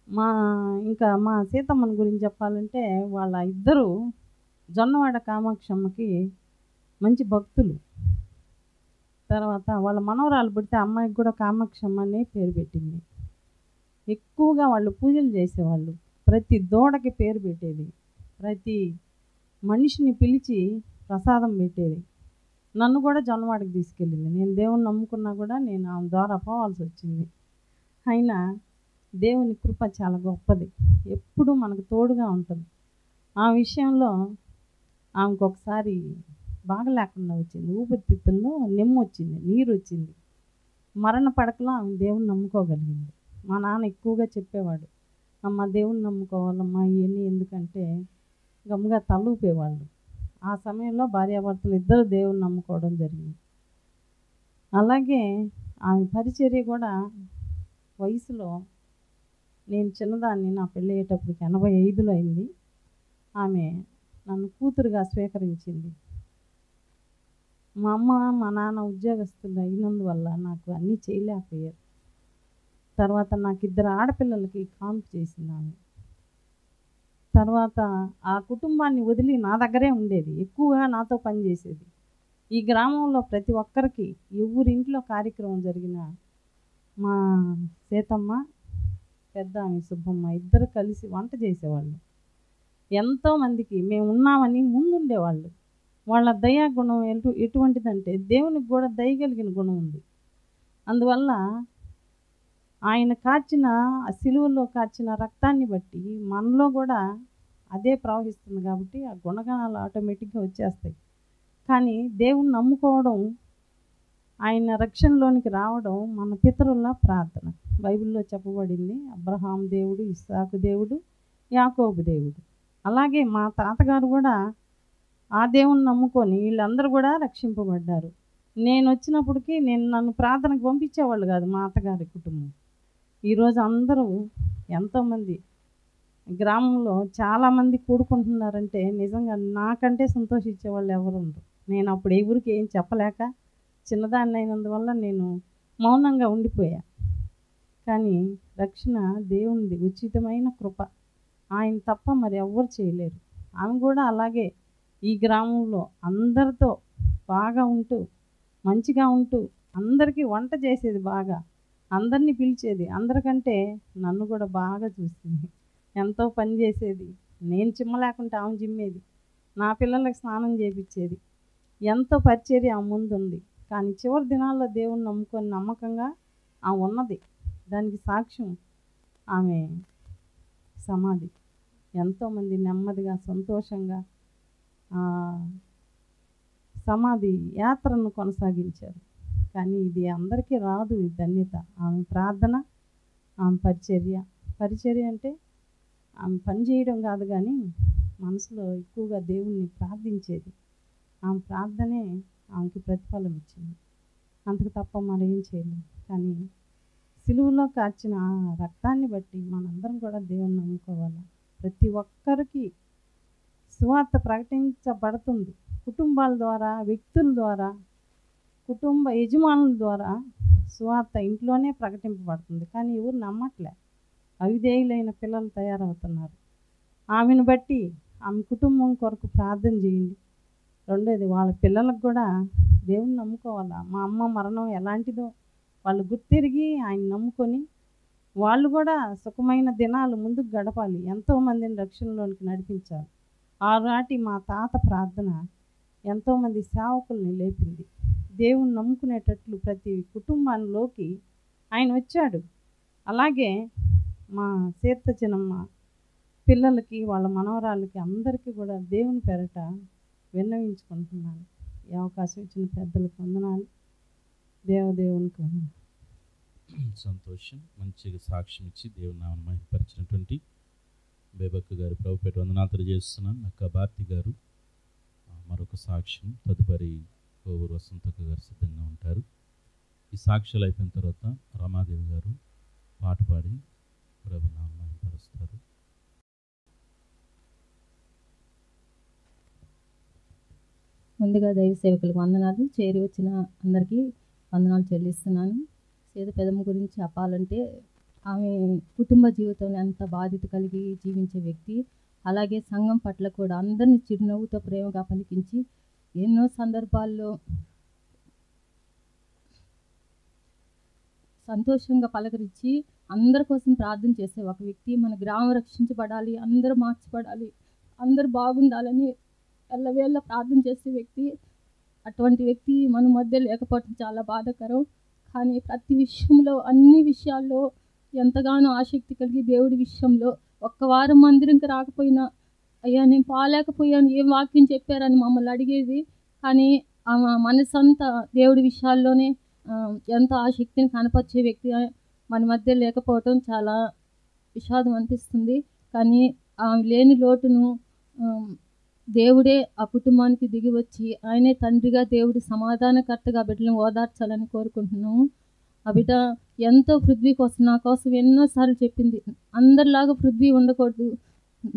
మా సీతమ్మని గురించి చెప్పాలంటే, వాళ్ళ ఇద్దరు జొన్నవాడ కామాక్షమ్మకి మంచి భక్తులు. తర్వాత వాళ్ళ మనవరాలు పుడితే అమ్మాయికి కూడా కామాక్షమ్మ అనే పేరు పెట్టింది. ఎక్కువగా వాళ్ళు పూజలు చేసేవాళ్ళు. ప్రతి దూడకి పేరు పెట్టేది, ప్రతి మనిషిని పిలిచి ప్రసాదం పెట్టేది. నన్ను కూడా జొన్నవాడకి తీసుకెళ్ళింది. నేను దేవుని నమ్ముకున్నా కూడా నేను ఆమె ద్వారా పోవాల్సి వచ్చింది. అయినా దేవుని కృప చాలా గొప్పది, ఎప్పుడూ మనకు తోడుగా ఉంటుంది. ఆ విషయంలో ఆమెకు ఒకసారి బాగా లేకుండా వచ్చింది, ఊపిరితిత్తుల్లో నెమ్ము వచ్చింది, నీరు వచ్చింది. మరణ పడకలో ఆమె దేవుని నమ్ముకోగలిగింది. మా నాన్న ఎక్కువగా చెప్పేవాడు, అమ్మ దేవుని నమ్ముకోవాలమ్మా, ఇవన్నీ ఎందుకంటే గమ్ముగా తలూపేవాళ్ళు. ఆ సమయంలో భార్యాభర్తలు ఇద్దరు దేవుని నమ్ముకోవడం జరిగింది. అలాగే ఆమె పరిచర్య కూడా వయసులో, నేను చిన్నదాన్ని, నా పెళ్ళి అయ్యేటప్పటికి 85లో అయింది. ఆమె నన్ను కూతురుగా స్వీకరించింది. మా అమ్మ మా నాన్న ఉద్యోగస్తులు అయినందువల్ల నాకు అన్నీ చేయలేకపోయారు. తర్వాత నాకు 2 ఆడపిల్లలకి కాన్పు చేసింది ఆమె. తర్వాత ఆ కుటుంబాన్ని వదిలి నా దగ్గరే ఉండేది, ఎక్కువగా నాతో పనిచేసేది. ఈ గ్రామంలో ప్రతి ఒక్కరికి ఎవరింట్లో కార్యక్రమం జరిగినా మా సీతమ్మ, పెద్ద ఆమె సుబ్బమ్మ ఇద్దరు కలిసి వంట చేసేవాళ్ళు. ఎంతోమందికి మేము ఉన్నామని ముందుండేవాళ్ళు. వాళ్ళ దయా గుణం ఎటువంటిదంటే దేవునికి కూడా దయగలిగిన గుణం ఉంది. అందువల్ల ఆయన కార్చిన ఆ సిలువలో కార్చిన రక్తాన్ని బట్టి మనలో కూడా అదే ప్రవహిస్తుంది కాబట్టి ఆ గుణగణాలు ఆటోమేటిక్గా వచ్చేస్తాయి. కానీ దేవుణ్ణి నమ్ముకోవడం, ఆయన రక్షణలోనికి రావడం మన పితరుల ప్రార్థన. బైబిల్లో చెప్పబడింది, అబ్రహాం దేవుడు, ఇస్సాకు దేవుడు, యాకోబు దేవుడు. అలాగే మా తాతగారు కూడా ఆ దేవుణ్ణి నమ్ముకొని వీళ్ళందరూ కూడా రక్షింపబడ్డారు. నేను వచ్చినప్పటికీ నన్ను ప్రార్థనకు పంపించేవాళ్ళు కాదు మా అత్తగారి కుటుంబం. ఈరోజు అందరూ ఎంతోమంది గ్రామంలో చాలామంది కూడుకుంటున్నారంటే నిజంగా నాకంటే సంతోషించేవాళ్ళు ఎవరు ఉండరు. నేను అప్పుడు ఎవరికి ఏం చెప్పలేక చిన్నదాన్ని అయినందువల్ల నేను మౌనంగా ఉండిపోయా. కానీ రక్షణ దేవునిది, ఉచితమైన కృప. ఆయన తప్ప మరి ఎవ్వరు చేయలేరు. ఆమె కూడా అలాగే ఈ గ్రామంలో అందరితో బాగా ఉంటూ, మంచిగా ఉంటూ, అందరికీ వంట చేసేది, బాగా అందరినీ పిలిచేది. అందరికంటే నన్ను కూడా బాగా చూసింది, ఎంతో పని చేసేది. నేను చిమ్మలేకుంటే ఆమె చిమ్మేది, నా పిల్లలకు స్నానం చేపించేది. ఎంతో పరిచర్య ఆమె ముందుంది. కానీ చివరి దినాల్లో దేవుణ్ణి నమ్ముకొని నమ్మకంగా ఆమె ఉన్నది. దానికి సాక్ష్యం ఆమె సమాధి. ఎంతోమంది నెమ్మదిగా సంతోషంగా సమాధి యాత్రను కొనసాగించారు. కానీ ఇది అందరికీ రాదు ఈ ధన్యత. ఆమె ప్రార్థన, ఆమె పరిచర్య అంటే ఆమె పని చేయడం కాదు, కానీ మనసులో ఎక్కువగా దేవుణ్ణి ప్రార్థించేది. ఆమె ప్రార్థనే ఆమెకి ప్రతిఫలం ఇచ్చింది. అంతకు తప్ప మరేం చేయలేదు. కానీ సిలువలో కార్చిన ఆ రక్తాన్ని బట్టి మనందరం కూడా దేవుణ్ణి నమ్ముకోవాలి. ప్రతి ఒక్కరికి సువార్త ప్రకటించబడుతుంది. కుటుంబాల ద్వారా, వ్యక్తుల ద్వారా, కుటుంబ యజమానుల ద్వారా సువార్త ఇంట్లోనే ప్రకటింపబడుతుంది. కానీ ఎవరు నమ్మట్లే. అవిధేయులైన పిల్లలు తయారవుతున్నారు. ఆమెను బట్టి ఆమె కుటుంబం కొరకు ప్రార్థన చేయండి. రెండోది, వాళ్ళ పిల్లలకు కూడా దేవుని నమ్ముకోవాలా. మా అమ్మ మరణం ఎలాంటిదో వాళ్ళు గుర్తిరిగి ఆయన నమ్ముకొని వాళ్ళు కూడా సుఖమైన దినాలు ముందుకు గడపాలి. ఎంతోమందిని రక్షణలోనికి నడిపించాలి. ఆనాటి మా తాత ప్రార్థన ఎంతోమంది సేవకుల్ని లేపింది. దేవుని నమ్ముకునేటట్లు ప్రతి కుటుంబంలోకి ఆయన వచ్చాడు. అలాగే మా సీత చిన్నమ్మ పిల్లలకి, వాళ్ళ మనవరాళ్ళకి అందరికీ కూడా దేవుని పేరట విన్నవించుకుంటున్నాను. ఈ అవకాశం ఇచ్చిన పెద్దలకు వందనాలు. దేవునికి వందనాలు. సంతోషం. మంచిగా సాక్ష్యం ఇచ్చి దేవుని నామమును మహిమపరిచినటువంటి బేబక్క గారు ప్రభుపేట వందనాలు తెలియజేస్తున్నాను. అక్క భారతి గారు మరొక సాక్ష్యం, తదుపరి కోవూరు వసంతక్క గారు సిద్ధంగా ఉంటారు. ఈ సాక్ష్యాలు అయిపోయిన తర్వాత రమాదేవి గారు పాట పాడి ప్రభు నామమును మహిమపరుస్తారు. ముందుగా దైవ సేవకులకు వందనాలు. చేరి వచ్చిన అందరికీ వందనాలు చెల్లిస్తున్నాను. సేద పెదమ్మ గురించి చెప్పాలంటే ఆమె కుటుంబ జీవితంలో ఎంత బాధ్యత కలిగి జీవించే వ్యక్తి. అలాగే సంఘం పట్ల కూడా అందరినీ చిరునవ్వుతో ప్రేమగా పలికించి ఎన్నో సందర్భాల్లో సంతోషంగా పలకరించి అందరి కోసం ప్రార్థన చేసే ఒక వ్యక్తి. మన గ్రామం రక్షించబడాలి, అందరూ మార్చబడాలి, అందరూ బాగుండాలని ఎల్లవేళ ప్రార్థన చేసే వ్యక్తి. అటువంటి వ్యక్తి మన మధ్య లేకపోవడం చాలా బాధాకరం. కానీ ప్రతి విషయంలో, అన్ని విషయాల్లో ఎంతగానో ఆసక్తి కలిగి దేవుడి విషయంలో ఒక్క వారం మందిరంకి రాకపోయినా, అయ్యా నేను పాలేకపోయాను, ఏం వాక్యం చెప్పారని మమ్మల్ని అడిగేది. కానీ ఆమె మనసంతా దేవుడి విషయాల్లోనే ఎంతో ఆసక్తిని కనపరిచే వ్యక్తి మన మధ్య లేకపోవటం చాలా విషాదం అనిపిస్తుంది. కానీ ఆమె లేని లోటును దేవుడే ఆ కుటుంబానికి దిగి వచ్చి ఆయనే తండ్రిగా, దేవుడి సమాధానకర్తగా బిడ్డలను ఓదార్చాలని కోరుకుంటున్నాము. ఆ బిడ్డ ఎంతో పృథ్వీ కోసం, నా కోసం ఎన్నోసార్లు చెప్పింది, అందరిలాగా పృథ్వీ ఉండకూడదు,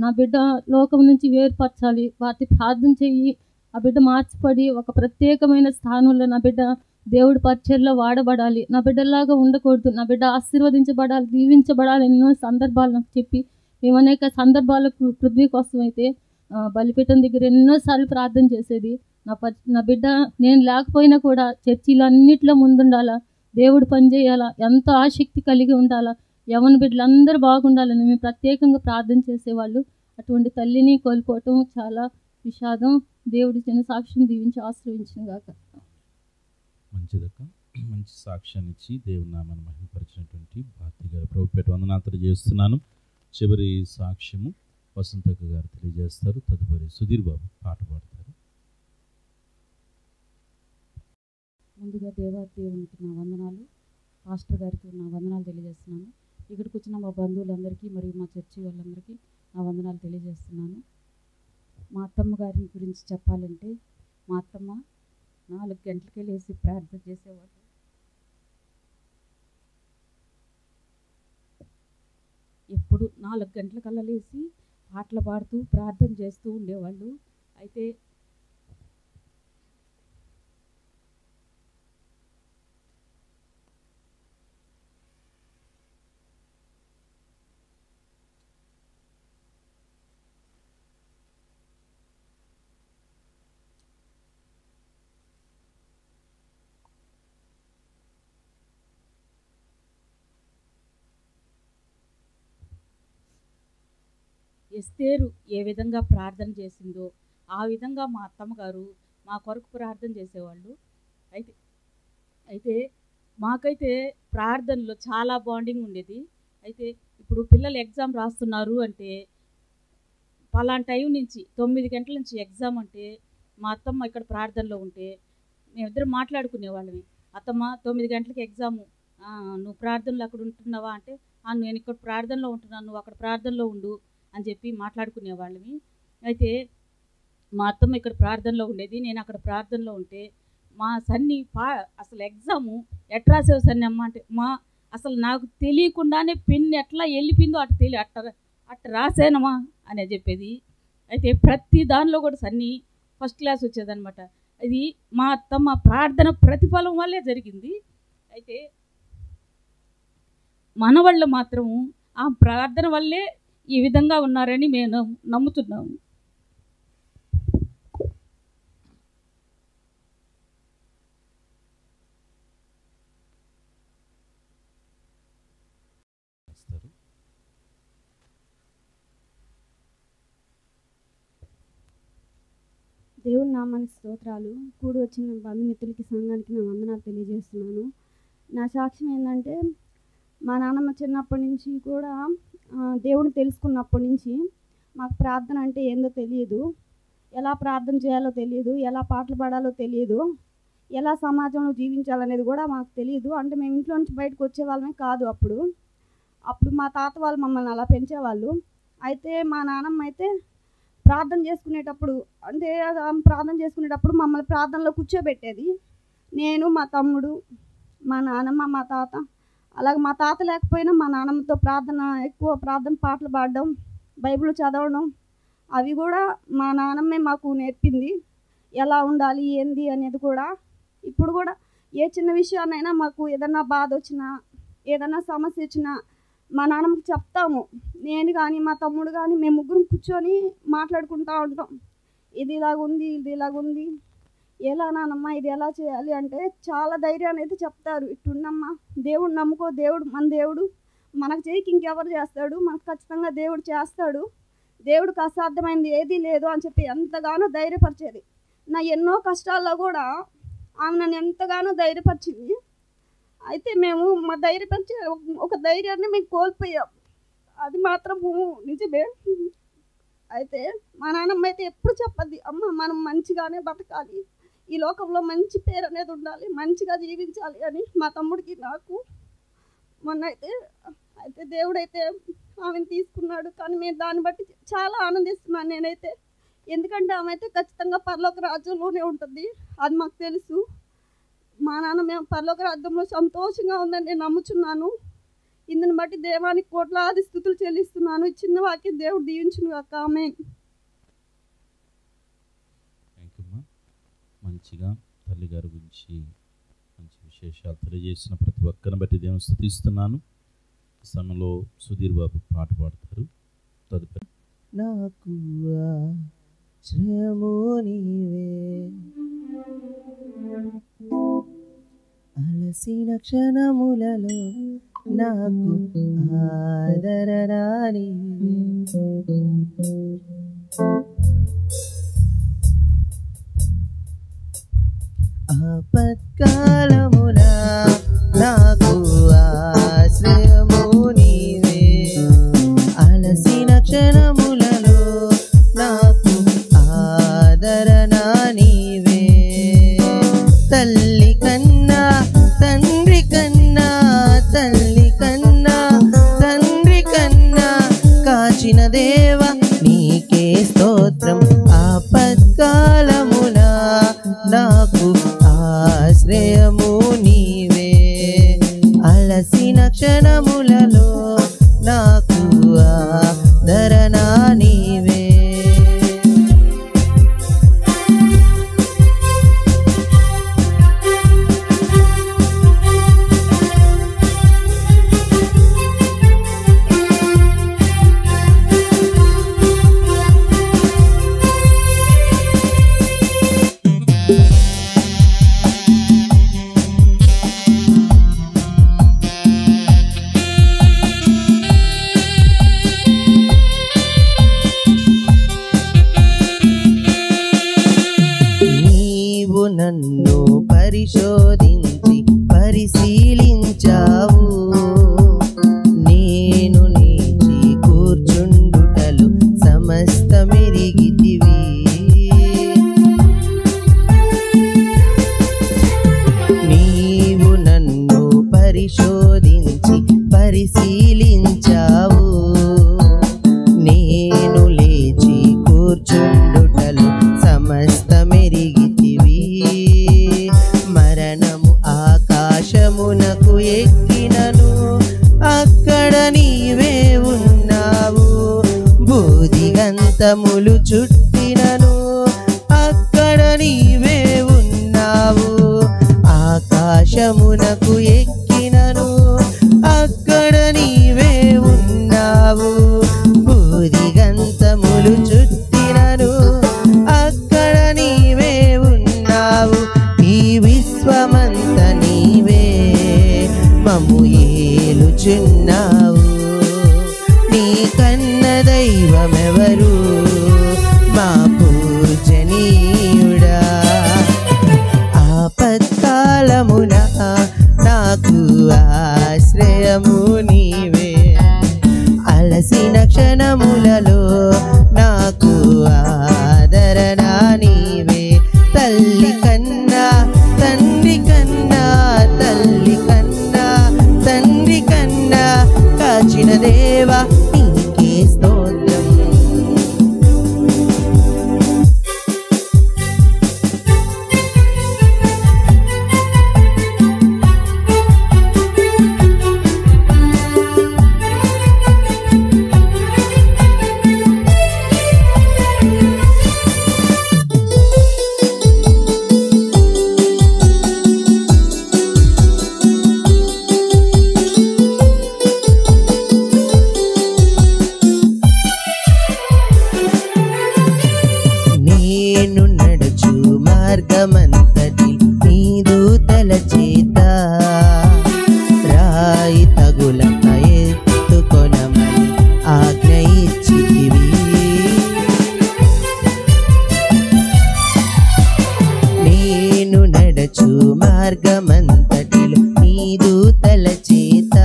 నా బిడ్డ లోకం నుంచి వేరుపరచాలి, వాటి ప్రార్థన చెయ్యి, ఆ బిడ్డ మార్చిపడి ఒక ప్రత్యేకమైన స్థానంలో నా బిడ్డ దేవుడి పరిచర్లో వాడబడాలి, నా బిడ్డలాగా ఉండకూడదు, నా బిడ్డ ఆశీర్వదించబడాలి, దీవించబడాలి ఎన్నో సందర్భాలు నాకు చెప్పి, మేము అనేక సందర్భాలకు పృథ్వీ కోసం అయితే బలిపీఠం దగ్గర ఎన్నోసార్లు ప్రార్థన చేసేది. నా బిడ్డ నేను లేకపోయినా కూడా చర్చిలో అన్నిట్లో ముందుండాలా, దేవుడు పని చేయాలా, ఎంతో ఆసక్తి కలిగి ఉండాలా, యవన బిడ్డలు అందరూ బాగుండాలని మేము ప్రత్యేకంగా ప్రార్థన చేసేవాళ్ళు. అటువంటి తల్లిని కోల్పోవటం చాలా విషాదం. దేవుడి చిన్న సాక్ష్యం దీవించి ఆశ్రయించిన గాక. మంచిదక్క, మంచి సాక్ష్యాన్ని ఇచ్చి దేవుని నామాన్ని మహిమపరిచినటువంటి చేసినటువంటి భారతి గారు ప్రభుపేట వందనాలు తెలియజేస్తున్నాను. చివరి సాక్ష్యము వసంతక్క గారు తెలియజేస్తారు. తదుపరి సుధీర్ బాబు పాట పాడతారు. ముందుగా దేవునికి నా వందనాలు, పాస్టర్ గారికి నా వందనాలు తెలియజేస్తున్నాను. ఇక్కడికి వచ్చిన మా బంధువులందరికీ మరియు మా చర్చి వాళ్ళందరికీ నా వందనాలు తెలియజేస్తున్నాను. మా అత్తమ్మ గారి గురించి చెప్పాలంటే, మా అత్తమ్మ 4 గంటలకే లేచి ప్రార్థన చేసేవాళ్ళు. ఎప్పుడు 4 గంటలకల్లా లేచి పాటలు పాడుతూ ప్రార్థన చేస్తూ ఉండేవాళ్ళు. అయితే ఎస్తేరు ఏ విధంగా ప్రార్థన చేసిందో ఆ విధంగా మా అత్తమ్మగారు మా కొరకు ప్రార్థన చేసేవాళ్ళు. అయితే మాకైతే ప్రార్థనలో చాలా బాండింగ్ ఉండేది. అయితే ఇప్పుడు పిల్లలు ఎగ్జామ్ రాస్తున్నారు అంటే పలానా టైం నుంచి 9 గంటల నుంచి ఎగ్జామ్ అంటే మా అత్తమ్మ ఇక్కడ ప్రార్థనలో ఉంటే మేమిద్దరం మాట్లాడుకునేవాళ్ళమే. అత్తమ్మ 9 గంటలకి ఎగ్జాము, నువ్వు ప్రార్థనలో అక్కడ ఉంటున్నావా అంటే, నేను ఇక్కడ ప్రార్థనలో ఉంటున్నాను, నువ్వు అక్కడ ప్రార్థనలో ఉండు అని చెప్పి మాట్లాడుకునేవాళ్ళమి. అయితే మా అత్తమ్మ ఇక్కడ ప్రార్థనలో ఉండేది, నేను అక్కడ ప్రార్థనలో ఉంటే మా సన్ని అసలు ఎగ్జాము ఎట్లా రాసేవు సన్ని అమ్మ అంటే, అసలు నాకు తెలియకుండానే పెన్ ఎట్లా వెళ్ళిపోయిందో అట్ట రాసానమ్మా అని చెప్పేది. అయితే ప్రతి దానిలో కూడా సన్ని ఫస్ట్ క్లాస్ వచ్చేదనమాట. ఇది మా అత్తమ్మ ప్రార్థన ప్రతిఫలం వల్లే జరిగింది. అయితే మనవాళ్ళు మాత్రము ఆ ప్రార్థన వల్లే ఈ విధంగా ఉన్నారని మేము నమ్ముతున్నాము. దేవుని నామానికి స్తోత్రాలు. కూడి వచ్చిన బంధుమిత్రులకి, సంఘానికి నా వందనాలు తెలియజేస్తున్నాను. నా సాక్ష్యం ఏంటంటే, మా నాన్నమ్మ చిన్నప్పటి నుంచి కూడా దేవుని తెలుసుకున్నప్పటి నుంచి మాకు ప్రార్థన అంటే ఏందో తెలియదు, ఎలా ప్రార్థన చేయాలో తెలియదు, ఎలా పాటలు పాడాలో తెలియదు, ఎలా సమాజంలో జీవించాలనేది కూడా మాకు తెలియదు. అంటే మేము ఇంట్లో నుంచి బయటకు వచ్చేవాళ్ళమే కాదు. అప్పుడు మా తాత వాళ్ళు మమ్మల్ని అలా పెంచేవాళ్ళు. అయితే మా నాన్నమ్మ అయితే ప్రార్థన చేసుకునేటప్పుడు మమ్మల్ని ప్రార్థనలో కూర్చోబెట్టేది. నేను, మా తమ్ముడు, మా నాన్నమ్మ, మా తాత, అలాగే మా తాత లేకపోయినా మా నాన్నమ్మతో ఎక్కువ ప్రార్థన పాటలు పాడడం, బైబిల్ చదవడం, అవి కూడా మా నాన్నమ్మే మాకు నేర్పింది. ఎలా ఉండాలి ఏంది అనేది కూడా. ఇప్పుడు కూడా ఏ చిన్న విషయాన్నైనా మాకు ఏదన్నా బాధ వచ్చినా, ఏదన్నా సమస్య వచ్చినా మా నాన్నమ్మకి చెప్తాము. నేను కానీ మా తమ్ముడు కానీ మేము ముగ్గురం కూర్చొని మాట్లాడుకుంటూ ఉంటాం. ఇది ఇలాగుంది, ఎలా నాన్నమ్మ ఇది ఎలా చేయాలి అంటే చాలా ధైర్యాన్ని అయితే చెప్తారు. ఇట్టున్నమ్మా, దేవుడు నమ్ముకో, మన దేవుడు మనకు చేయకి ఇంకెవరు చేస్తాడు, మనకు ఖచ్చితంగా దేవుడు చేస్తాడు, దేవుడికి అసాధ్యమైనది ఏదీ లేదు అని చెప్పి ఎంతగానో ధైర్యపరిచేది. నా ఎన్నో కష్టాల్లో కూడా ఆమె నన్ను ఎంతగానో ధైర్యపరిచింది. అయితే మేము మా ధైర్యపరిచే ఒక ధైర్యాన్ని మేము కోల్పోయాం, అది మాత్రం నిజమే. అయితే మా నాన్నమ్మ అయితే ఎప్పుడు చెప్పద్ది, అమ్మ మనం మంచిగానే బతకాలి, ఈ లోకంలో మంచి పేరు అనేది ఉండాలి, మంచిగా జీవించాలి అని. మా తమ్ముడికి నాకు మొన్న అయితే దేవుడైతే ఆమెను తీసుకున్నాడు. కానీ మేము దాన్ని బట్టి చాలా ఆనందిస్తున్నాను నేనైతే. ఎందుకంటే ఆమె అయితే ఖచ్చితంగా పరలోక రాజ్యంలోనే ఉంటుంది, అది మాకు తెలుసు. మా నాన్న మేము పరలోక రాజ్యంలో సంతోషంగా ఉందని నేను నమ్ముచున్నాను. ఇందుని బట్టి దేవానికి కోట్లాది స్తుతులు చెల్లిస్తున్నాను. ఈ చిన్న వాక్యం దేవుడు దీవించును గాక. ఆమేన్. మంచిగా తల్లి గారి గురించి మంచి విశేషాలు తెలియజేసిన ప్రతి ఒక్కరిని బట్టి దేవుని స్తుతిస్తున్నాను. ఈ సమయంలో సుధీర్ బాబు పాట పాడతారు. తదుపరి నాకు ఆశ్రయము నీవే, అలసిన క్షణములలో నాకు ఆదరణ నీవే, ఆపత్కాలమున నాకు ఆశ్రయ కాచిన దేవా నీకే స్తోత్రం. ఆపత్కాలమున నాకు ఆశ్రయము నీవే, అలసిన క్షణములలో నాకు ఆదరణ నీవే. నన్ను పరిశోధించి పరిశీలించావు, నేను నీచి కూర్చుండుటలు సమస్తమెరిగితివి. నీవు నన్ను పరిశోధించి పరిశీలించావు, నేను లేచి కూర్చుండుటలు సమస్తమెరిగి. మరణము ఆకాశమునకు ఎక్కినను అక్కడ నీవే ఉన్నావు, బూదిగంతములు చుట్టినను అక్కడ నీవే ఉన్నావు. ఆకాశమునకు ఎక్కినను అక్కడ నీవే ఉన్నావు, బూదిగంతములు చుట్టినను అక్కడ నీవే ఉన్నావు. ఈ విశ్వమంత నీవే మమ్ము ఏలుచున్నావు, నీ కన్న దైవమెవరు మా పూజనీయుడా. ఆపత్కాలమున నాకు ఆశ్రయము నీవే, అలసిన క్షణములలో నాకు ఆదరణ నీవే. తల్లి కన్నా తండ్రి కన్నా, తల్లి కన్నా తండ్రి కన్నా కాచిన దేవా నీకే స్తోత్రం. నేను నడుచు మార్గమంతటి నీదు తలచేత రాయి తగులక ఎత్తుకొనమని ఆజ్ఞ ఇచ్చితివి. నేను నడుచు మార్గమంతటిలో నీదు తలచేత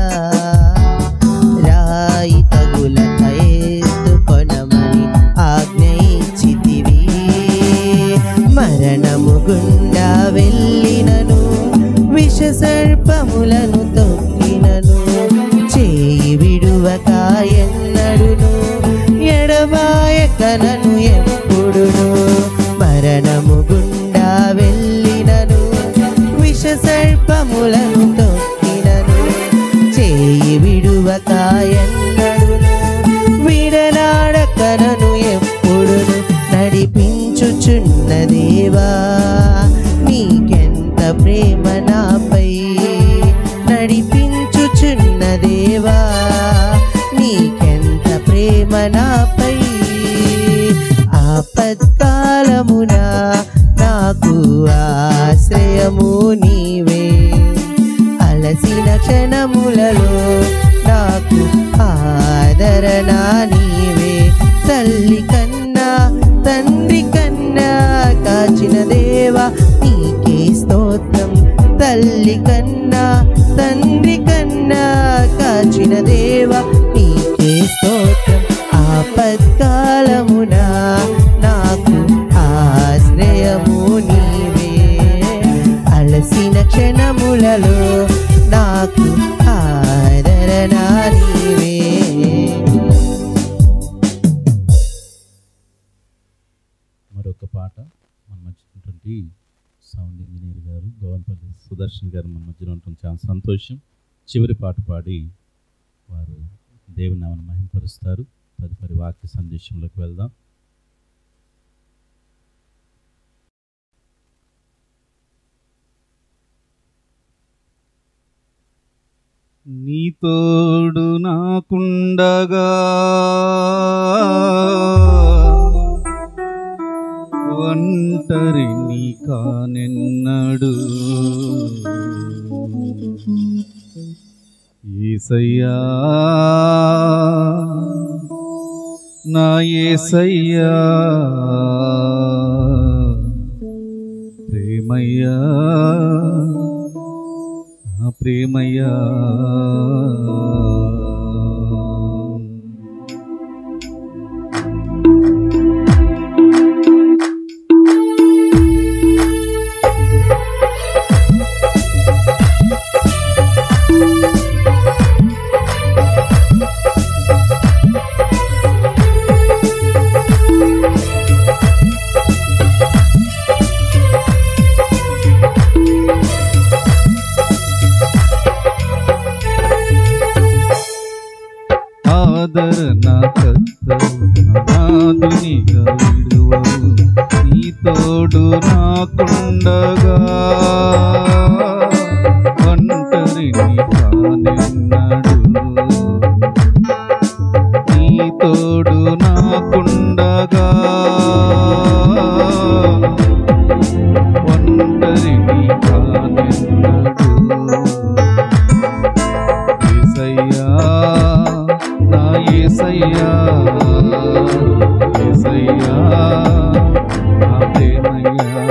రాయి తగులక ఎత్తుకొనమని ఆజ్ఞ ఇచ్చితివి. మరణము గుండా వెళ్ళినను విష సర్పములను తొక్కినను చేయి విడువక ఎన్నడును ఎడబాయకనను ఎప్పుడును. మరణము గుండా వెళ్ళినను విష సర్పములను తొక్కినను చేయి విడువక ఎన్నడును విడనాడకనను ఎప్పుడును. నడిపించుచున్న దేవా నీకెంత ప్రేమ నాపై, నడిపించుచున్న దేవా నీకెంత ప్రేమ నాపై. ఆపత్కాలమున నాకు ఆశ్రయము నీవే, అలసిన క్షణములలో నాకు ఆదరణ నీవే. తల్లి కన్నా తండ్రి కన్నా కాచిన దేవా నీకే స్తోత్రం. తల్లి కన్నా తండ్రి కన్నా కాచిన దేవా నీకే స్తోత్రం. ఆపత్కాలమున నాకు ఆశ్రయము నీవే, అలసిన క్షణములలో నాకు ఆదరణ నీవే. సుదర్శన్ గారు మన మధ్యలో ఉండటం చాలా సంతోషం. చివరి పాట పాడి వారు దేవుని నామమును మహిమపరుస్తారు. తదుపరి వాక్య సందేశంలోకి వెళ్దాం. నీ తోడు నాకుండగా ఒంటరి నీ కానెన్నడు యేసయ్యా నా యేసయ్యా ప్రేమయ్యా ప్రేమయ్యా ఆదరణ నాదునిగా విడువవు నీ తోడు నాకుండగా ఒంటరి నీ కానెన్నడు నీ తోడు నాకుండగా ఒంటరి నీ కానెన్నడు యేసయ్యా నా యేసయ్యా యేసయ్యా నా ప్రేమయ్యా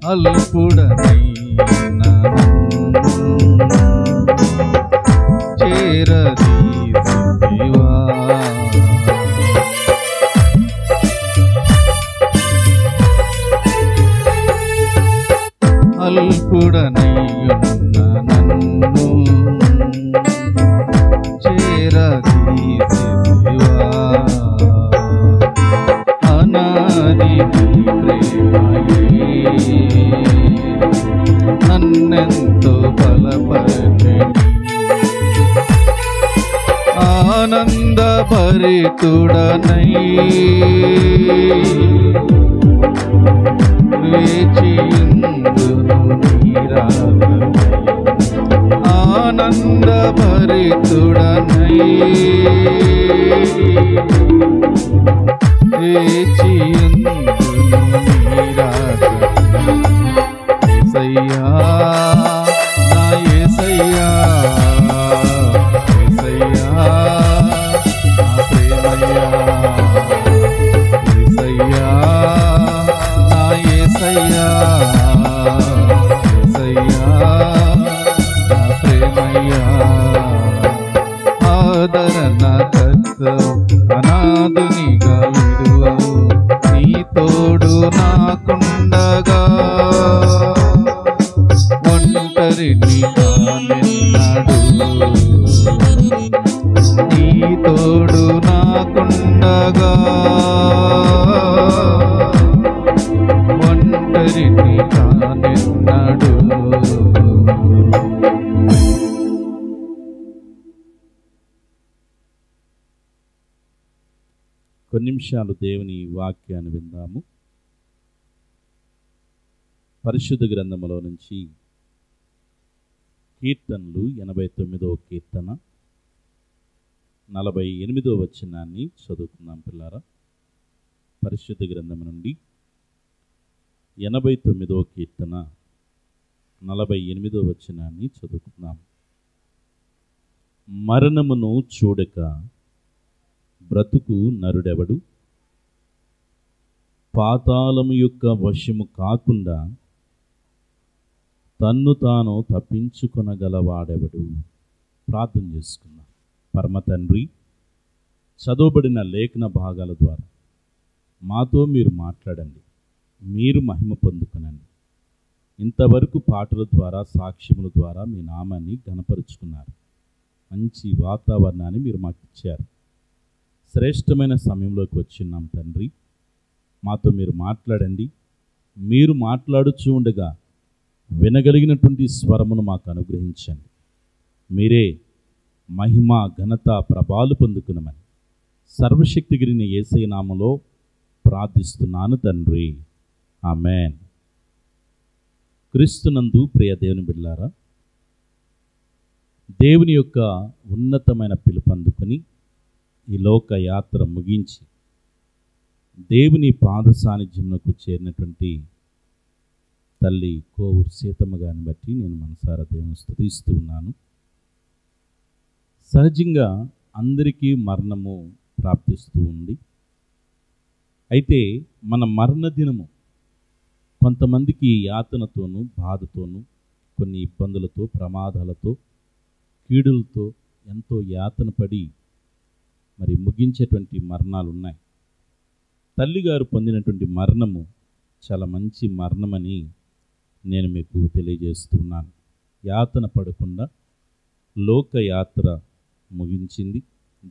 అల్పుడనైనా చేరదీసితివా అల్పుడనైయున్న నన్ను చేరదీసితివా అనాది ప్రేమయే నన్నెంతో బలపరచని ఆనంద భరితుడనై వేచియుందును నీ రాకకై ఆనంద భరితుడనై వేచియుందును నీ రాకకై యేసయ్యా నా యేసయ్యా యేసయ్యా నా ప్రేమయ్యా యేసయ్యా నా యేసయ్యా యేసయ్యా నా ప్రేమయ్యా ఆదరణ కర్తవు అనాథునిగా విడువవు నీ తోడు నాకుండగా ఒంటరి నీ కానెన్నడు నీ తోడు నాకుండగా ఒంటరి నీ కానెన్నడు కొన్ని నిమిషాలు దేవుని వాక్యాన్ని విందాము. పరిశుద్ధ గ్రంథములో నుంచి కీర్తనలు 89వ కీర్తన 48వ వచనాన్ని చదువుకుందాం పిల్లారా. పరిశుద్ధ గ్రంథము నుండి 89వ కీర్తన 48వ వచనాన్ని చదువుకుందాం. మరణమును చూడక బ్రతుకు నరుడెవడు? పాతాళము యొక్క వశము కాకుండా తన్ను తాను తప్పించుకొనగలవాడెవడు? ప్రార్థన చేసుకుందాం. పరమ తండ్రి, చదవబడిన లేఖన భాగాల ద్వారా మాతో మీరు మాట్లాడండి, మీరు మహిమ పొందుకునండి. ఇంతవరకు పాటల ద్వారా, సాక్ష్యముల ద్వారా మీ నామాన్ని ఘనపరుచుకున్నారు. మంచి వాతావరణాన్ని మీరు మాకు ఇచ్చారు. శ్రేష్టమైన సమయంలోకి వచ్చిన్నాం తండ్రి. మాతో మీరు మాట్లాడండి. మీరు మాట్లాడుచూ ఉండగా వినగలిగినటువంటి స్వరమును మాకు అనుగ్రహించండి. మీరే మహిమ, ఘనత, ప్రభావాలు పొందుకునమని సర్వశక్తి గిరిన యేసయ్య నామములో ప్రార్థిస్తున్నాను తండ్రి. ఆమేన్. క్రీస్తునందు ప్రియ దేవుని బిడ్డలారా, దేవుని యొక్క ఉన్నతమైన పిలుపు అందుకుని ఈ లోక యాత్ర ముగించి దేవుని పాద సాన్నిధ్యమునకు చేరినటువంటి తల్లి కోవూరు సీతమ్మ గారిని బట్టి నేను మనసారా దేవుని స్తుతిస్తూ ఉన్నాను. సహజంగా అందరికీ మరణము ప్రాప్తిస్తూ ఉంది. అయితే మన మరణ దినము కొంతమందికి యాతనతోనూ, బాధతోనూ, కొన్ని ఇబ్బందులతో, ప్రమాదాలతో, కీడులతో ఎంతో యాతన పడి మరి ముగించేటువంటి మరణాలు ఉన్నాయి. తల్లిగారు పొందినటువంటి మరణము చాలా మంచి మరణమని నేను మీకు తెలియజేస్తున్నాను. యాతన పడకుండా లోకయాత్ర ముగించింది.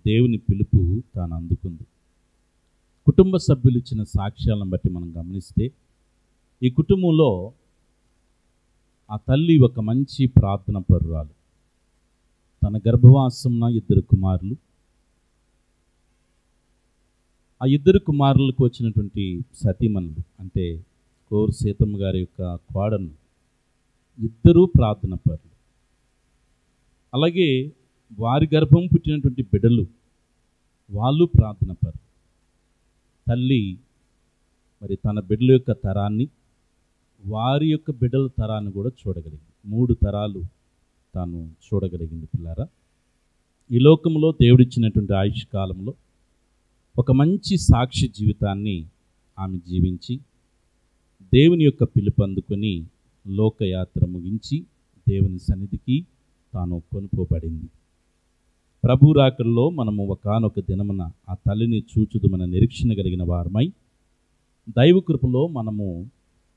దేవుని పిలుపు తాను అందుకుంది. కుటుంబ సభ్యులు ఇచ్చిన సాక్ష్యాలను బట్టి మనం గమనిస్తే ఈ కుటుంబంలో ఆ తల్లి ఒక మంచి ప్రార్థన పరురాలు. తన గర్భవాసంన 2 కుమారులు. ఆ 2 కుమారులకు వచ్చినటువంటి సతీమణులు అంటే కోవూరు సీతమ్మ గారి యొక్క కోడను, ఇద్దరూ ప్రార్థన పరులు. అలాగే వారి గర్భం పుట్టినటువంటి బిడ్డలు, వాళ్ళు ప్రార్థన పరులు. తల్లి మరి తన బిడ్డల యొక్క తరాన్ని, వారి యొక్క బిడ్డల తరాన్ని కూడా చూడగలిగింది. 3 తరాలు తాను చూడగలిగింది. పిల్లారా, ఈ లోకంలో దేవుడిచ్చినటువంటి ఆయుష్ కాలంలో ఒక మంచి సాక్షి జీవితాన్ని ఆమె జీవించి దేవుని యొక్క పిలుపు అందుకొని లోకయాత్ర ముగించి దేవుని సన్నిధికి తాను కొనుకోబడింది. ప్రభు రాకడలో మనము ఒకానొక దినమున ఆ తల్లిని చూచుదుమన నిరీక్షణ కలిగిన వారమై దైవ కృపలో మనము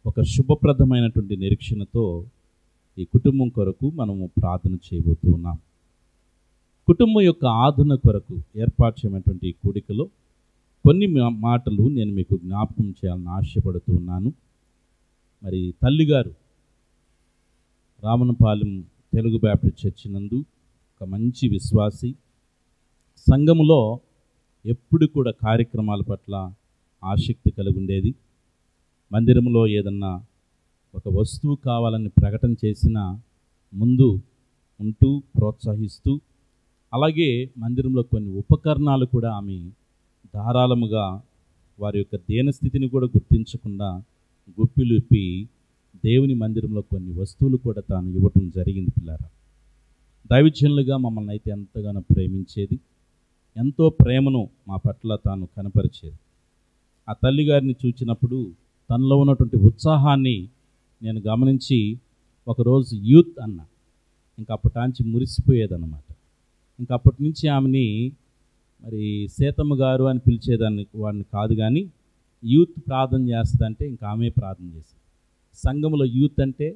ఒక శుభప్రదమైనటువంటి నిరీక్షణతో ఈ కుటుంబం కొరకు మనము ప్రార్థన చేయబోతూ ఉన్నాం. కుటుంబం యొక్క ఆదరణ కొరకు ఏర్పాటు చేయనటువంటి ఈ కూడికలో కొన్ని మాటలు నేను మీకు జ్ఞాపకం చేయాలని ఆశపడుతూ ఉన్నాను. మరి తల్లిగారు రామనపాలెం తెలుగు బ్యాప్టిస్ట్ చర్చి నందు ఒక మంచి విశ్వాసి. సంఘములో ఎప్పుడు కూడా కార్యక్రమాల పట్ల ఆసక్తి కలిగి ఉండేది. మందిరంలో ఏదన్నా ఒక వస్తువు కావాలని ప్రకటన చేసినా ముందు ఉంటూ ప్రోత్సహిస్తూ, అలాగే మందిరంలో కొన్ని ఉపకరణాలు కూడా ఆమె ధారాళముగా వారి యొక్క దేనస్థితిని కూడా గుర్తించకుండా గుప్పిలుపి దేవుని మందిరంలో కొన్ని వస్తువులు కూడా తాను ఇవ్వటం జరిగింది. పిల్లారా, దైవజనులుగా మమ్మల్ని అయితే ఎంతగానో ప్రేమించేది, ఎంతో ప్రేమను మా పట్ల తాను కనపరిచేది. ఆ తల్లిగారిని చూచినప్పుడు తనలో ఉన్నటువంటి ఉత్సాహాన్ని నేను గమనించి ఒకరోజు యూత్ అన్న, ఇంకా అప్పటాంచి మురిసిపోయేదన్నమాట. ఇంకా అప్పటి నుంచి ఆమెని మరి సీతమ్మ గారు అని పిలిచేదాన్ని వాడిని కాదు, కానీ యూత్ ప్రార్థన చేస్తుందంటే ఇంకా ఆమె ప్రార్థన చేసేది. సంఘంలో యూత్ అంటే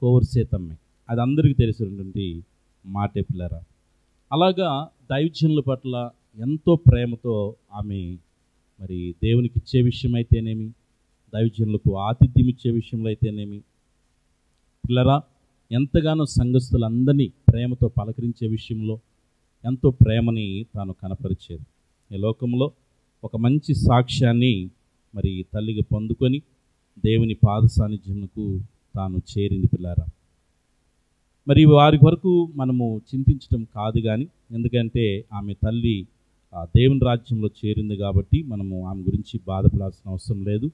కోవూరు సీతమ్మే, అది అందరికీ తెలిసినటువంటి మాటే. పిల్లరా, అలాగా దైవజనుల పట్ల ఎంతో ప్రేమతో ఆమె మరి దేవునికి ఇచ్చే విషయం అయితేనేమి, దైవజనులకు ఆతిథ్యం ఇచ్చే విషయంలో అయితేనేమి, పిల్లరా ఎంతగానో సంఘస్థులందరినీ ప్రేమతో పలకరించే విషయంలో ఎంతో ప్రేమని తాను కనపరిచేది. ఈ లోకంలో ఒక మంచి సాక్ష్యాన్ని మరి తల్లిగా పొందుకొని దేవుని పాద సాన్నిధ్యమునకు తాను చేరింది. పిల్లారా, మరి వారి వరకు మనము చింతించడం కాదు, కానీ ఎందుకంటే ఆమె తల్లి దేవుని రాజ్యంలో చేరింది కాబట్టి మనము ఆమె గురించి బాధపడాల్సిన అవసరం లేదు.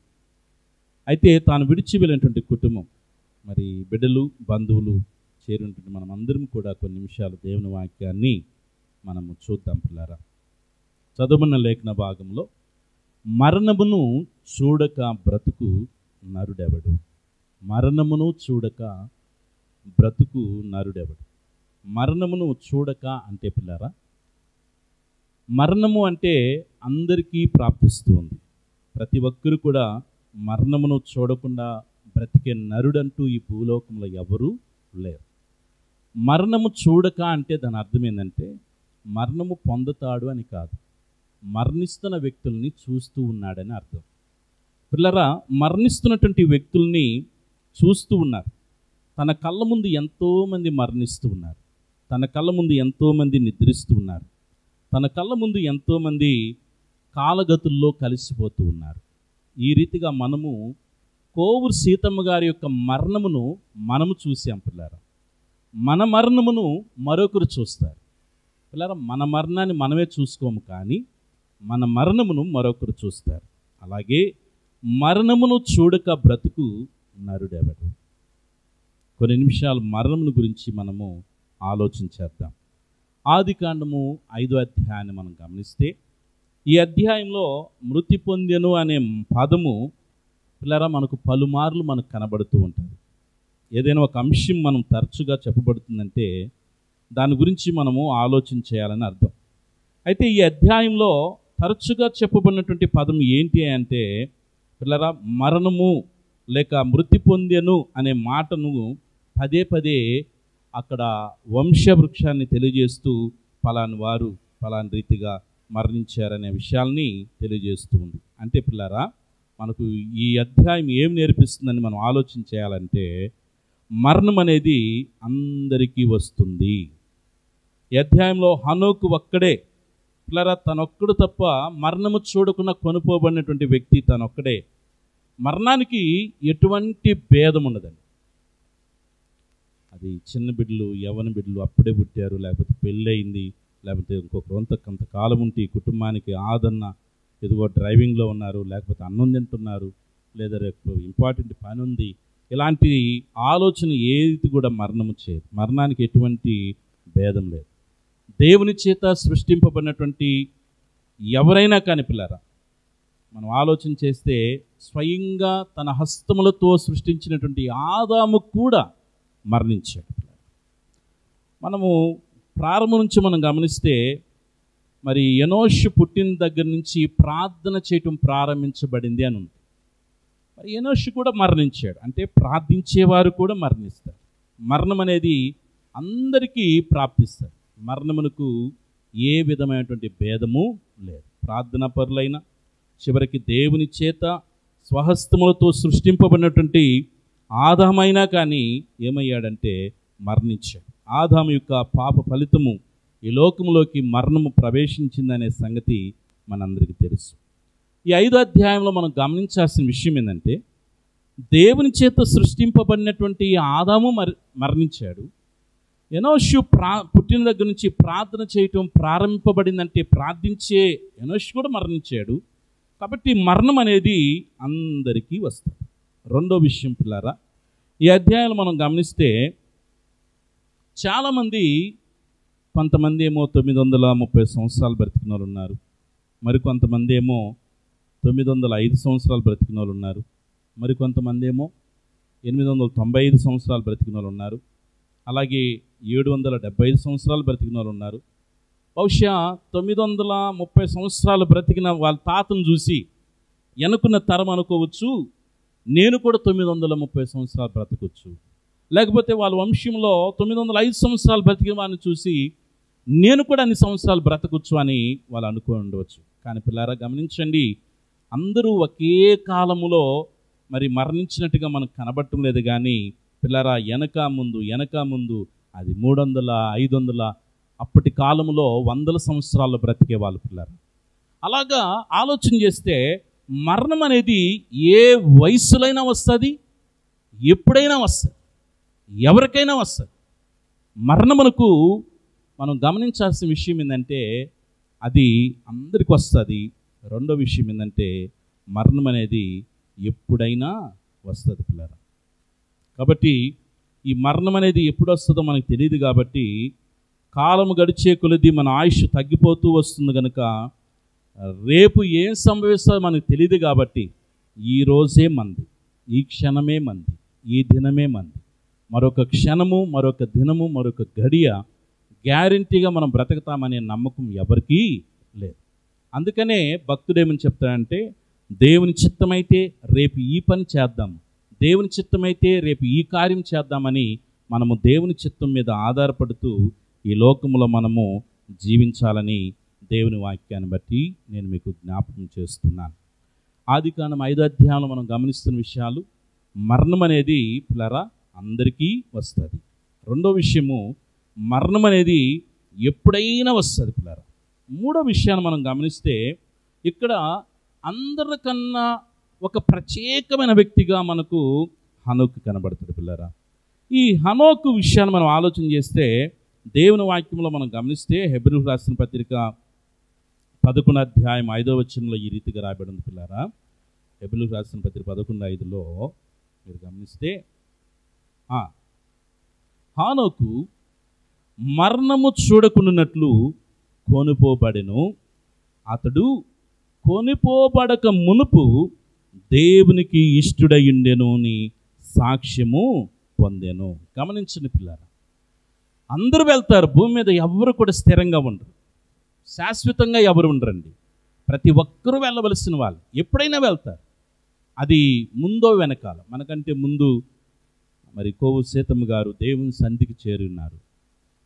అయితే తాను విడిచి వెళ్ళినటువంటి కుటుంబం మరి బిడ్డలు బంధువులు చేరుంటుంది మనం అందరం కూడా కొన్ని నిమిషాలు దేవుని వాక్యాన్ని మనము చూద్దాం పిల్లారా. చదువున్న లేఖన భాగంలో మరణమును చూడక బ్రతుకు నరుడెవడు, మరణమును చూడక బ్రతుకు నరుడెవడు. మరణమును చూడక అంటే పిల్లారా, మరణము అంటే అందరికీ ప్రాప్తిస్తూ ఉంది. ప్రతి ఒక్కరు కూడా మరణమును చూడకుండా బ్రతికే నరుడంటూ ఈ భూలోకంలో ఎవరూ లేరు. మరణము చూడక అంటే దాని అర్థం ఏంటంటే మరణము పొందుతాడు అని కాదు, మరణిస్తున్న వ్యక్తుల్ని చూస్తూ ఉన్నాడని అర్థం. పిల్లరా, మరణిస్తున్నటువంటి వ్యక్తుల్ని చూస్తూ ఉన్నారు. తన కళ్ళ ముందు ఎంతోమంది మరణిస్తూ ఉన్నారు, తన కళ్ళ ముందు ఎంతోమంది నిద్రిస్తూ ఉన్నారు, తన కళ్ళ ముందు ఎంతోమంది కాలగతుల్లో కలిసిపోతూ ఉన్నారు. ఈ రీతిగా మనము కోవూరు సీతమ్మ గారి యొక్క మరణమును మనము చూసాం పిల్లారా. మన మరణమును మరొకరు చూస్తారు పిల్లారా. మన మరణాన్ని మనమే చూసుకోము, కానీ మన మరణమును మరొకరు చూస్తారు. అలాగే మరణమును చూడక బ్రతుకు నరుడెవడు. కొన్ని నిమిషాలు మరణమును గురించి మనము ఆలోచించేద్దాం. ఆదికాండము 5వ అధ్యాయాన్ని మనం గమనిస్తే ఈ అధ్యాయంలో మృతి పొందెను అనే పదము పిల్లరా మనకు పలుమార్లు మనకు కనబడుతూ ఉంటుంది. ఏదైనా ఒక అంశం మనం తరచుగా చెప్పబడుతుందంటే దాని గురించి మనము ఆలోచన చేయాలని అర్థం. అయితే ఈ అధ్యాయంలో తరచుగా చెప్పబడినటువంటి పదం ఏంటి అంటే పిల్లరా, మరణము లేక మృతి పొందెను అనే మాటను పదే పదే అక్కడ వంశవృక్షాన్ని తెలియజేస్తూ ఫలాని వారు ఫలాని రీతిగా మరణించారనే విషయాల్ని తెలియజేస్తూ ఉంది. అంటే పిల్లరా, మనకు ఈ అధ్యాయం ఏం నేర్పిస్తుందని మనం ఆలోచన చేయాలంటే మరణం అనేది అందరికీ వస్తుంది. ఈ అధ్యాయంలో హనోకు ఒక్కడే పిల్లరా, తనొక్కడు తప్ప మరణము చూడకుండా కొనుపోబడినటువంటి వ్యక్తి తనొక్కడే. మరణానికి ఎటువంటి భేదం ఉండదండి. అది చిన్న బిడ్డలు, యవ్వన బిడ్డలు అప్పుడే పుట్టారు, లేకపోతే పెళ్ళయింది, లేకపోతే కొంతకాలం ఉంటే ఈ కుటుంబానికి ఆదరణ, ఎదుగో డ్రైవింగ్లో ఉన్నారు, లేకపోతే అన్నం తింటున్నారు, లేదా రేపు ఇంపార్టెంట్ పని ఉంది, ఇలాంటి ఆలోచన ఏది కూడా మరణము చేయదు. మరణానికి ఎటువంటి భేదం లేదు. దేవుని చేత సృష్టింపబడినటువంటి ఎవరైనా కానీ పిల్లరా, మనం ఆలోచన చేస్తే స్వయంగా తన హస్తములతో సృష్టించినటువంటి ఆదాము కూడా మరణించాడు. మనము ప్రారంభం నుంచి మనం గమనిస్తే మరి ఎనోషు పుట్టిన దగ్గర నుంచి ప్రార్థన చేయటం ప్రారంభించబడింది అని ఉంది. మరి ఎనోషు కూడా మరణించాడు, అంటే ప్రార్థించేవారు కూడా మరణిస్తారు. మరణం అనేది అందరికీ ప్రాప్తిస్తారు. మరణమునకు ఏ విధమైనటువంటి భేదము లేదు. ప్రార్థనా పరులైన చివరికి దేవుని చేత స్వహస్తములతో సృష్టింపబడినటువంటి ఆదామైనా కానీ ఏమయ్యాడంటే మరణించాడు. ఆదాము యొక్క పాప ఫలితము ఈ లోకంలోకి మరణము ప్రవేశించిందనే సంగతి మనందరికీ తెలుసు. ఈ 5వ అధ్యాయంలో మనం గమనించాల్సిన విషయం ఏంటంటే దేవుని చేత సృష్టింపబడినటువంటి ఆదాము మరణించాడు. ఎనోషు పుట్టిన దగ్గర నుంచి ప్రార్థన చేయటం ప్రారంభింపబడిందంటే ప్రార్థించే ఎనోషు కూడా మరణించాడు. కాబట్టి మరణం అనేది అందరికీ వస్తుంది. రెండో విషయం పిల్లారా, ఈ అధ్యాయంలో మనం గమనిస్తే చాలామంది, కొంతమంది ఏమో 930 సంవత్సరాలు బ్రతికిన వాళ్ళు ఉన్నారు, మరికొంతమంది ఏమో 905 సంవత్సరాలు బ్రతికిన వాళ్ళు ఉన్నారు, మరికొంతమంది ఏమో 895 సంవత్సరాలు బ్రతికిన వాళ్ళు ఉన్నారు, అలాగే 775 సంవత్సరాలు బ్రతికిన వాళ్ళు ఉన్నారు. బహుశా 930 సంవత్సరాలు బ్రతికిన వాళ్ళ తాతను చూసి ఎనుకున్న తరం అనుకోవచ్చు, నేను కూడా 930 సంవత్సరాలు బ్రతకొచ్చు. లేకపోతే వాళ్ళ వంశంలో 905 సంవత్సరాలు బ్రతికిన వాడిని చూసి నేను కూడా అన్ని సంవత్సరాలు బ్రతకొచ్చు అని వాళ్ళు అనుకో ఉండవచ్చు. కానీ పిల్లారా గమనించండి, అందరూ ఒకే కాలములో మరి మరణించినట్టుగా మనకు కనబడటం లేదు. కానీ పిల్లారా వెనక ముందు అది 300, 500 అప్పటి కాలంలో 100 సంవత్సరాలు బ్రతికే వాళ్ళు పిల్లారా. అలాగా ఆలోచన చేస్తే మరణం అనేది ఏ వయసులైనా వస్తుంది, ఎప్పుడైనా వస్తుంది, ఎవరికైనా వస్తుంది. మరణమునకు మనం గమనించాల్సిన విషయం ఏంటంటే అది అందరికి వస్తుంది. రెండో విషయం ఏంటంటే మరణం అనేది ఎప్పుడైనా వస్తుంది పిల్లరా. కాబట్టి ఈ మరణం అనేది ఎప్పుడు వస్తుందో మనకు తెలియదు. కాబట్టి కాలం గడిచే కొలది మన ఆయుష్ తగ్గిపోతూ వస్తుంది కనుక రేపు ఏం సంభవిస్తుందో మనకు తెలియదు. కాబట్టి ఈ రోజే మంది, ఈ క్షణమే మంది, ఈ దినమే మంది. మరొక క్షణము, మరొక దినము, మరొక గడియ గ్యారంటీగా మనం బ్రతకతామనే నమ్మకం ఎవరికీ లేదు. అందుకనే భక్తుడేమని చెప్తాడంటే, దేవుని చిత్తమైతే రేపు ఈ పని చేద్దాం, దేవుని చిత్తమైతే రేపు ఈ కార్యం చేద్దామని మనము దేవుని చిత్తం మీద ఆధారపడుతూ ఈ లోకంలో మనము జీవించాలని దేవుని వాక్యాన్ని బట్టి నేను మీకు జ్ఞాపకం చేస్తున్నాను. ఆదికాండం 5వ అధ్యాయంలో మనం గమనిస్తున్న విషయాలు, మరణం అనేది పిల్లరా అందరికీ వస్తుంది. రెండో విషయము, మరణం అనేది ఎప్పుడైనా వస్తుంది పిల్లరా. మూడో విషయాన్ని మనం గమనిస్తే, ఇక్కడ అందరికన్నా ఒక ప్రత్యేకమైన వ్యక్తిగా మనకు హనోకు కనబడుతుంది పిల్లరా. ఈ హనోకు విషయాన్ని మనం ఆలోచన చేస్తే, దేవుని వాక్యంలో మనం గమనిస్తే హెబ్రీయులకు రాసిన పత్రిక 11వ అధ్యాయం 5వ వచనంలో ఈ రీతిగా రాయబడింది పిల్లరా. హెబ్రీయులకు రాసిన పత్రిక 11:5లో మీరు గమనిస్తే, హానోకు మరణము చూడకున్నట్లు కొనుపోబడెను, అతడు కొనుపోబడక మునుపు దేవునికి ఇష్టుడయుండెను అని సాక్ష్యము పొందెను. గమనించండి పిల్లరా, అందరూ వెళ్తారు. భూమి మీద ఎవరు కూడా స్థిరంగా ఉండరు, శాశ్వతంగా ఎవరు ఉండరండి. ప్రతి ఒక్కరూ వెళ్ళవలసిన వాళ్ళు ఎప్పుడైనా వెళ్తారు. అది ముందో వెనకాల. మనకంటే ముందు మరి కోవు సీతమ్మ గారు దేవుని సన్నిధికి చేరి ఉన్నారు.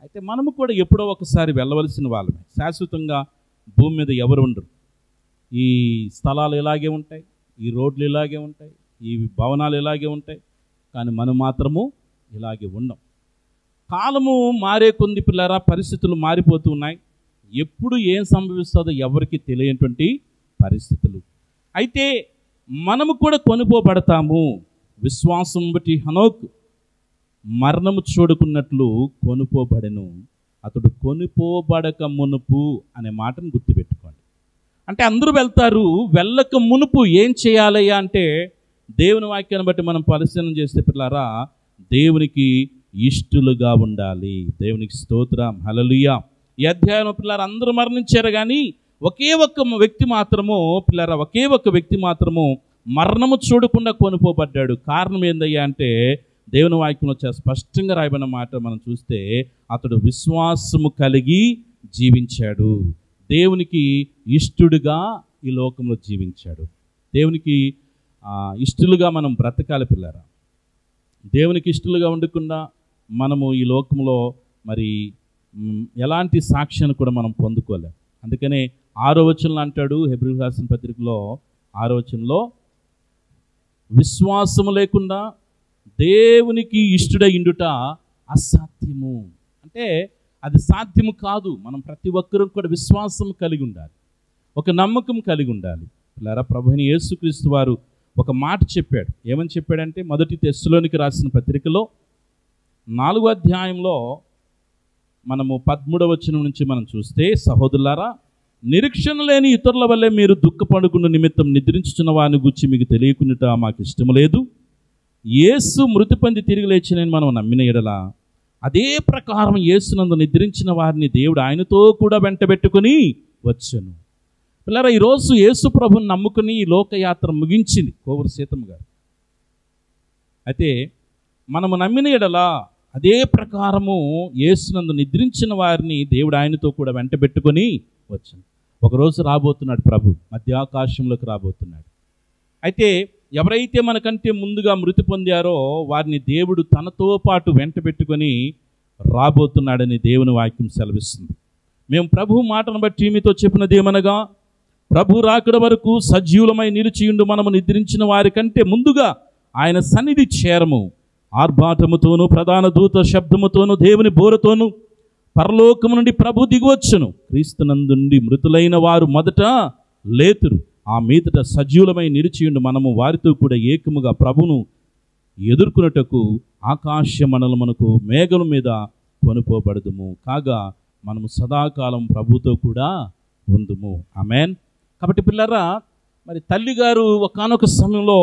అయితే మనము కూడా ఎప్పుడో ఒకసారి వెళ్ళవలసిన వాళ్ళమే. శాశ్వతంగా భూమి మీద ఎవరు ఉండరు. ఈ స్థలాలు ఇలాగే ఉంటాయి, ఈ రోడ్లు ఇలాగే ఉంటాయి, ఈ భవనాలు ఇలాగే ఉంటాయి, కానీ మనం మాత్రము ఇలాగే ఉండం. కాలము మారే కొంది పిల్లరా, పరిస్థితులు మారిపోతూ ఉన్నాయి. ఎప్పుడు ఏం సంభవిస్తుందో ఎవరికి తెలియనటువంటి పరిస్థితులు. అయితే మనము కూడా కొనుపోబడతాము. విశ్వాసం బట్టి హనోకు మరణము చూడుకున్నట్లు కొనుపోబడెను, అతడు కొనుపోబడక మునుపు అనే మాటను గుర్తుపెట్టుకోండి. అంటే అందరూ వెళ్తారు, వెళ్ళక మునుపు ఏం చేయాలయ్యా అంటే, దేవుని వాక్యాన్ని బట్టి మనం పరిశీలన చేస్తే పిల్లారా, దేవునికి ఇష్టలుగా ఉండాలి. దేవునికి స్తోత్రం, హల్లెలూయా. ఈ అధ్యాయంలో పిల్లారా అందరూ మరణించారు, కానీ ఒకే ఒక్క వ్యక్తి మాత్రము పిల్లారా, ఒకే ఒక్క వ్యక్తి మాత్రము మరణము చూడకుండా కొనుపోబడ్డాడు. కారణం ఏందయ్యా అంటే, దేవుని వాక్యంలో చాలా స్పష్టంగా రాయబడిన మాట మనం చూస్తే, అతడు విశ్వాసము కలిగి జీవించాడు. దేవునికి ఇష్టడుగా ఈ లోకంలో జీవించాడు. దేవునికి ఇష్టలుగా మనం బ్రతకాలి పిల్లరా. దేవునికి ఇష్టలుగా ఉండకుండా మనము ఈ లోకంలో మరి ఎలాంటి సాక్ష్యాన్ని కూడా మనం పొందుకోలేం. అందుకనే 6వ వచనంలో అంటాడు, హెబ్రీయులకు రాసిన పత్రికలో 6వ వచనంలో, విశ్వాసము లేకుండా దేవునికి ఇష్టడై ఉండుట అసాధ్యము. అంటే అది సాధ్యము కాదు. మనం ప్రతి ఒక్కరూ కూడా విశ్వాసం కలిగి ఉండాలి, ఒక నమ్మకం కలిగి ఉండాలి పిల్లరా. ప్రభువైన యేసుక్రీస్తు వారు ఒక మాట చెప్పాడు. ఏమని చెప్పాడంటే, 1 తెస్సలోనికి రాసిన పత్రికలో 4వ అధ్యాయంలో మనము 13వ వచనం నుంచి మనం చూస్తే, సహోదరులారా, నిరీక్షణ లేని ఇతరుల వల్లే మీరు దుఃఖపడుకున్న నిమిత్తం నిద్రించుచున్న వారిని గురించి మీకు తెలియకున్నట మాకు ఇష్టం లేదు. యేసు మృతి పొంది తిరిగి లేచినని మనం నమ్మిన ఎడల, అదే ప్రకారం యేసునందు నిద్రించిన వారిని దేవుడు ఆయనతో కూడా వెంటబెట్టుకుని వచ్చెను. పిల్లరా, ఈరోజు యేసు ప్రభుని నమ్ముకుని ఈ లోకయాత్ర ముగించింది కోవూరు సీతమ్మ గారు. అయితే మనము నమ్మిన ఎడల అదే ప్రకారము యేసునందు నిద్రించిన వారిని దేవుడు ఆయనతో కూడా వెంటబెట్టుకొని వచ్చాను. ఒకరోజు రాబోతున్నాడు ప్రభు, మధ్యాకాశంలోకి రాబోతున్నాడు. అయితే ఎవరైతే మనకంటే ముందుగా మృతి పొందారో వారిని దేవుడు తనతో పాటు వెంటబెట్టుకొని రాబోతున్నాడని దేవుని వాక్యం సెలవిస్తుంది. మేము ప్రభు మాటను బట్టి మీతో చెప్పినదేమనగా, ప్రభు రాకడ వరకు సజీవులమై నిలిచియుండు మనము నిద్రించిన వారి కంటే ముందుగా ఆయన సన్నిధి చేరము. ఆర్భాటముతోనూ ప్రధాన దూత శబ్దముతోనూ దేవుని బోరతోనూ పరలోకము నుండి ప్రభు దిగువచ్చును. క్రీస్తునందుండి మృతులైన వారు మొదట లేతురు, ఆ మీదట సజీవులమై నిలిచియుండు మనము వారితో కూడా ఏకముగా ప్రభును ఎదుర్కొనుటకు ఆకాశ మండలమునకు మేఘం మీద కొనుపోబడదుము. కాగా మనము సదాకాలం ప్రభుతో కూడా ఉందుము. ఆమేన్. కాబట్టి పిల్లరా, మరి తల్లిగారు ఒకానొక సమయంలో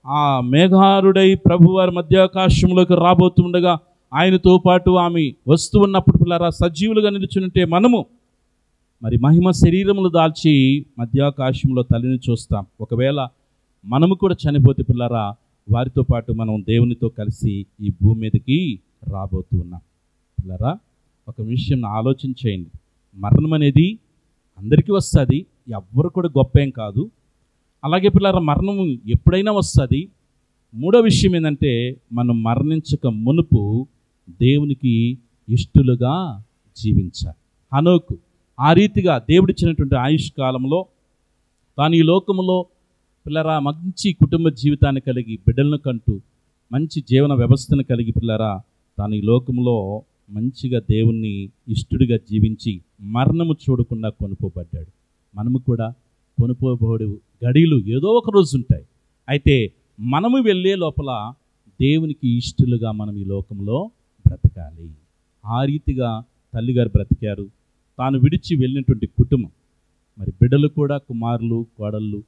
ఆ మేఘారుడై ప్రభువారి మధ్యాకాశంలోకి రాబోతుండగా ఆయనతో పాటు ఆమె వస్తూ ఉన్నప్పుడు పిల్లరా సజీవులుగా నిలుచుంటే మనము మరి మహిమ శరీరములు దాల్చి మధ్యాకాశంలో తల్లిని చూస్తాం. ఒకవేళ మనము కూడా చనిపోతే పిల్లరా వారితో పాటు మనం దేవునితో కలిసి ఈ భూమి మీదకి రాబోతూ ఉన్నాం. పిల్లరా ఒక విషయం ఆలోచించేయండి. మరణం అనేది అందరికీ వస్తుంది, ఎవ్వరు కూడా గొప్ప ఏం కాదు. అలాగే పిల్లరా మరణం ఎప్పుడైనా వస్తుంది. మూడో విషయం ఏంటంటే మనం మరణించక మునుపు దేవునికి ఇష్టలుగా జీవించాలి. హనోకు ఆ రీతిగా దేవుడిచ్చినటువంటి ఆయుష్ కాలంలో తాను ఈ లోకములో పిల్లరా మంచి కుటుంబ జీవితాన్ని కలిగి బిడ్డలను కంటూ మంచి జీవన వ్యవస్థను కలిగి పిల్లరా తాను ఈ లోకంలో మంచిగా దేవుణ్ణి ఇష్టడిగా జీవించి మరణము చూడకుండా కొనుక్కోబడ్డాడు. మనము కూడా కొనుక్కోబోడు గడియలు ఏదో ఒక రోజు ఉంటాయి. అయితే మనము వెళ్ళే లోపల దేవునికి ఇష్టలుగా మనం ఈ లోకంలో బ్రతకాలి. ఆ రీతిగా తల్లిగారు బ్రతికారు. తాను విడిచి వెళ్ళినటువంటి కుటుంబం మరి బిడ్డలు కూడా కుమారులు కోడళ్ళు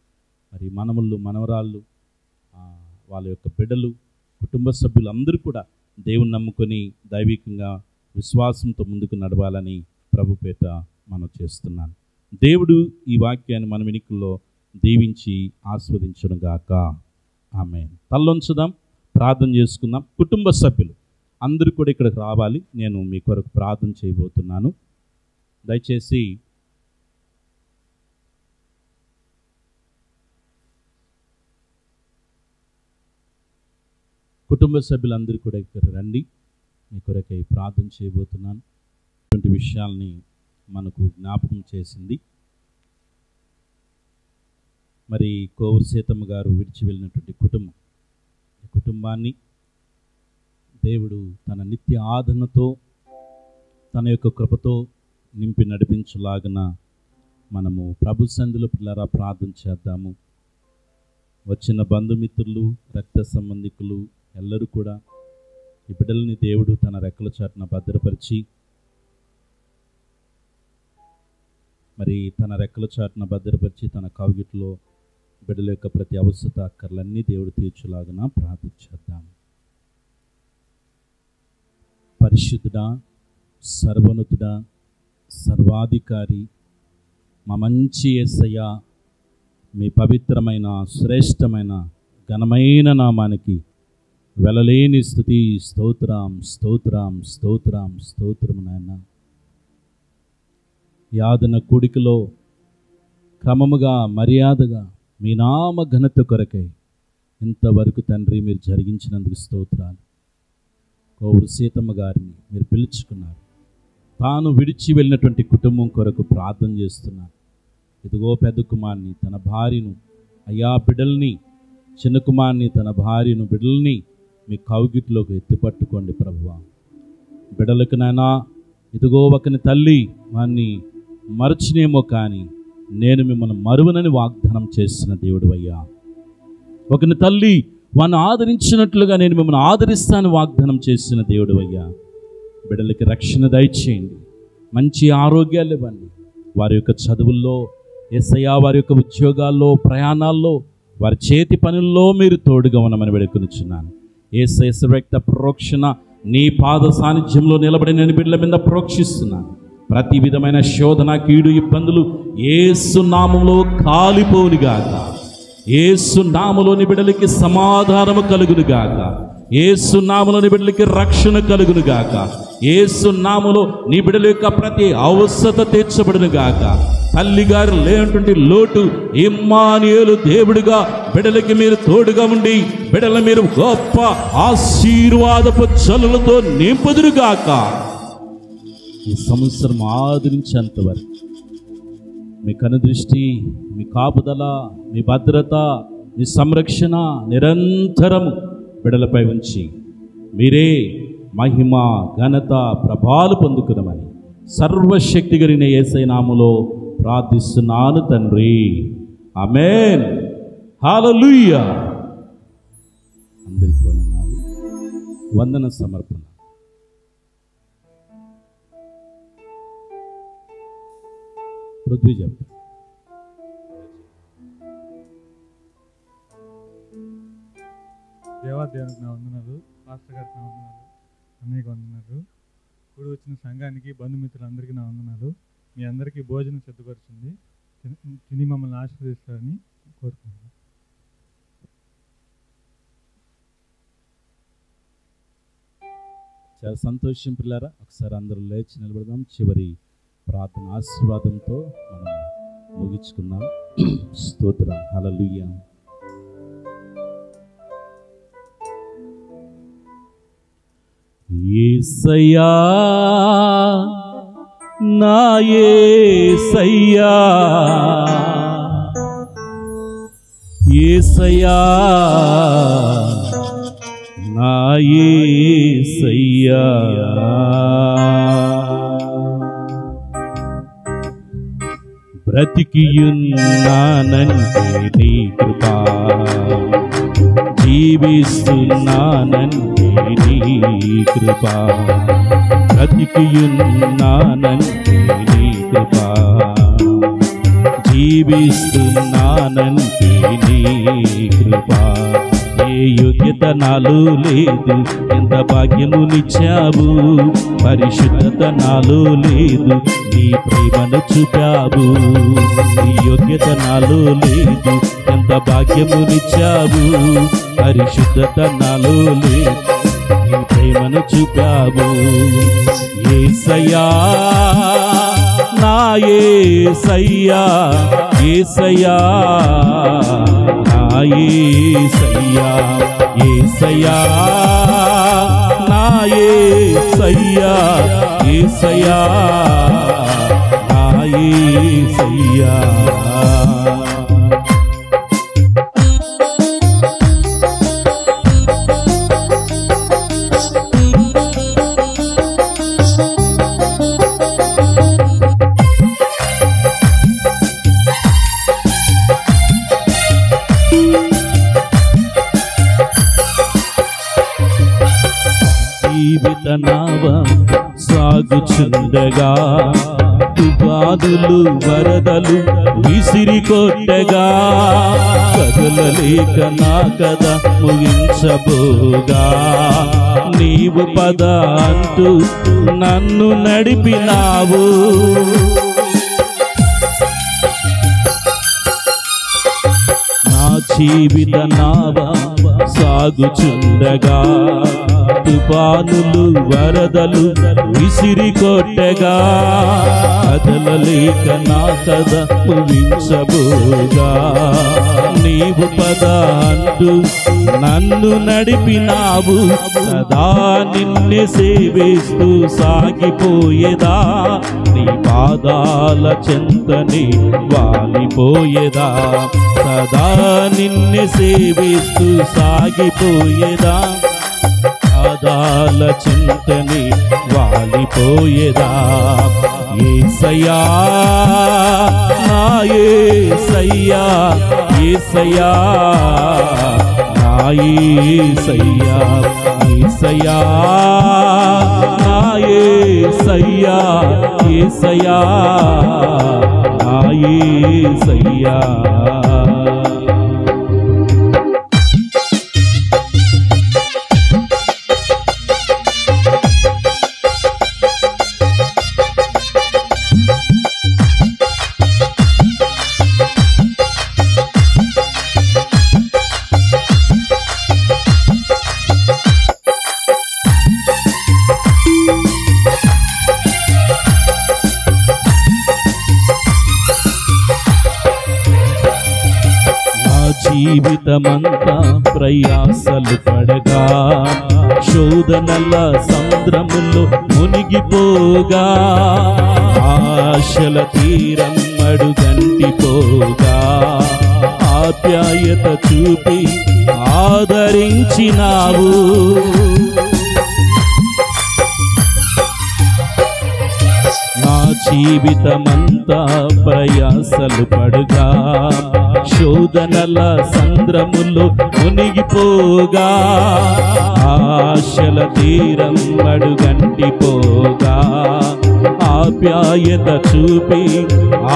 మరి మనముళ్ళు మనవరాళ్ళు వాళ్ళ యొక్క బిడ్డలు కుటుంబ సభ్యులు అందరూ కూడా దేవుని నమ్ముకొని దైవికంగా విశ్వాసంతో ముందుకు నడవాలని ప్రభు పేట మనం చేస్తున్నాను. దేవుడు ఈ వాక్యాన్ని మన వెనుకల్లో దీవించి ఆస్వాదించును గాక. ఆమేన్. తల్లొంచుదాం, ప్రార్థన చేసుకుందాం. కుటుంబ సభ్యులు అందరూ కూడా ఇక్కడికి రావాలి. నేను మీ కొరకు ప్రార్థన చేయబోతున్నాను. దయచేసి కుటుంబ సభ్యులందరూ కూడా ఇక్కడ రండి. మీ కొరకై ప్రార్థన చేయబోతున్నాను. ఇటువంటి విషయాల్ని మనకు జ్ఞాపకం చేసింది. మరి కోవూరు సీతమ్మ గారు విడిచి వెళ్ళినటువంటి కుటుంబం, ఈ కుటుంబాన్ని దేవుడు తన నిత్య ఆదరణతో తన యొక్క కృపతో నింపి నడిపించులాగన మనము ప్రభు సన్నిధిలో పిల్లరా ప్రార్థన చేద్దాము. వచ్చిన బంధుమిత్రులు రక్త సంబంధికులు ಎಲ್ಲರೂ కూడా ఈ బిడ్డల్ని దేవుడు తన రెక్కల చాటున భద్రపరిచి మరి తన రెక్కల చాటున భద్రపరిచి తన కౌగిట్లో బిడ్డల యొక్క ప్రతి అవసరత అక్కర్లన్నీ దేవుడు తీర్చులాగన ప్రార్థన చేద్దాం. పరిశుద్ధుడా, సర్వోన్నతుడా, సర్వాధికారి, మా మంచి యేసయ్య, మీ పవిత్రమైన శ్రేష్టమైన ఘనమైన నామానికి వెలలేని స్తుతి స్తోత్రం స్తోత్రం స్తోత్రం స్తోత్రము నాయన. యాదన కూడికలో క్రమముగా మర్యాదగా మీ నామ ఘనత కొరకై ఇంతవరకు తండ్రి మీరు జరిగించినందుకు స్తోత్రాలు. కోవూరు సీతమ్మ గారిని మీరు పిలుచుకున్నారు. తాను విడిచి వెళ్ళినటువంటి కుటుంబం కొరకు ప్రార్థన చేస్తున్నాను. ఇదిగో పెద్ద కుమార్ని తన భార్యను, అయ్యా బిడ్డల్ని, చిన్న కుమార్ని తన భార్యను బిడ్డల్ని మీ కౌగిట్లోకి ఎత్తిపట్టుకోండి ప్రభువా. బిడ్డలకు నాయనా ఇదిగో ఒకని తల్లి వాన్ని మరచినేమో కానీ నేను మిమ్మల్ని మరువనని వాగ్దానం చేసిన దేవుడు అయ్యా. ఒకని తల్లి వాన్ని ఆదరించినట్లుగా నేను మిమ్మల్ని ఆదరిస్తాను వాగ్దానం చేసిన దేవుడు అయ్యా. బిడ్డలకి రక్షణ దయచేయండి, మంచి ఆరోగ్యాలు ఇవ్వండి. వారి యొక్క చదువుల్లో యేసయ్యా, వారి యొక్క ఉద్యోగాల్లో, ప్రయాణాల్లో, వారి చేతి పనుల్లో మీరు తోడుగా ఉండమని వేడుకొనుచున్నాను. యేసయ్య వ్యక్త ప్రోక్షణ నీ పాద సాన్నిధ్యంలో నిలబడి నేను బిడ్డల మీద ప్రోక్షిస్తున్నాను. ప్రతి విధమైన శోధన, కీడు, ఇబ్బందులు యేసు నామములో కాలిపోవునుగాక. యేసు నామములోని బిడ్డలకి సమాధానము కలుగునుగాక. యేసు నామములోని బిడ్డలకి రక్షణ కలుగునుగాక. యేసు నామములో నీ బిడ్డల యొక్క ప్రతి అవసరత తీర్చబడునుగాక. తల్లిగారు లేనటువంటి లోటు ఇమ్మానుయేలు దేవుడిగా బిడ్డలకి మీరు తోడుగా ఉండి బిడ్డల మీరు గొప్ప ఆశీర్వాదపు జల్లులతో నింపుదురుగాక. ఈ సంవత్సరం ఆదరించేంత వరకు మీ కనుదృష్టి, మీ కాపుదల, మీ భద్రత, మీ సంరక్షణ నిరంతరము బిడ్డలపై ఉంచి మీరే మహిమ, ఘనత, ప్రభావాలు పొందుకునమని సర్వశక్తి కలిగిన యేసయ్య నామములో ప్రార్థిస్తున్నాను తండ్రి. ఆమేన్. హల్లెలూయా. అందరికీ వందనాలు. వందన సమర్పణ. పృథ్వీ చెప్పండి. దేవాదేవునికి నా వందనాలు, పాస్టర్ గారికి నా వందనాలు, అన్నయ్యకి వందనాలు, కూడి వచ్చిన సంఘానికి బంధుమిత్రులందరికీ నా వందనాలు. మీ అందరికీ భోజనం సిద్ధపరిచింది, తిని మమ్మల్ని ఆశీర్వదిస్తారని కోరుకుంటున్నాను. చాలా సంతోషం పిల్లారా. ఒకసారి అందరూ లేచి నిలబడదాం. చివరి ప్రార్థన ఆశీర్వాదంతో మనం ముగించుకుందాం. స్తోత్రం. హల్లెలూయా. యేసయ్యా నా యేసయ్యా, యేసయ్యా నా యేసయ్యా, బ్రతికియున్నానంటే నీ కృపా, జీవిస్తున్నానంటే నీ కృపా, బ్రతికియున్నానంటే నీ కృపా, జీవిస్తున్నానంటే నీ కృపా. ఏ యోగ్యత నాలో లేదు, ఎంత భాగ్యమునిచ్చావు, పరిశుద్ధత నాలో లేదు, నీ ప్రేమను చూపావు. నీ యోగ్యత నాలో లేదు, ఎంత భాగ్యమునిచ్చావు, పరిశుద్ధత నాలో లేదు, నీ ప్రేమను చూపావు. యేసయ్యా నా యేసయ్యా, యేసయ్యా నా యేసయ్యా, యేసయ్యా నా యేసయ్యా, యేసయ్యా నా యేసయ్యా. జీవిత నావం సాగుచుండగా, తుఫానులు వరదలు విసిరి కొట్టగా, కదలలేక నా కథ ముగించబోగా, నీవు పద అంటూ నన్ను నడిపినావు. నా జీవిత నావ సాగుచుండగా, తుఫానులు వరదలు విసిరి కొట్టగా, కదలలేక నా కథ ముగించబోగా, నీవు పద అంటూ నన్ను నడిపినావు. సదా నిన్నే సేవిస్తూ సాగిపోయేదా, నీ పాదాల చెంతనే వాలిపోయేదా, సదా నిన్నే సేవిస్తూ సాగిపోయేదా, పాదాల చింతని వాలిపోయేదా. యేసయ్యా నా యేసయ్యా, యేసయ్యా నా యేసయ్యా, యేసయ్యా నా యేసయ్యా, యేసయ్యా నా యేసయ్యా. జీవితమంతా ప్రయాసలు పడగా, శోధనల సముద్రములో మునిగిపోగా, ఆశల తీరం అడుగంటిపోగా, ఆప్యాయత చూపి ఆదరించినావు. నా జీవితమంతా ప్రయాసలు పడగా, శోధనల సంద్రములో మునిగిపోగా ఆశల తీరం అడుగంటిపోగా ఆప్యాయత చూపి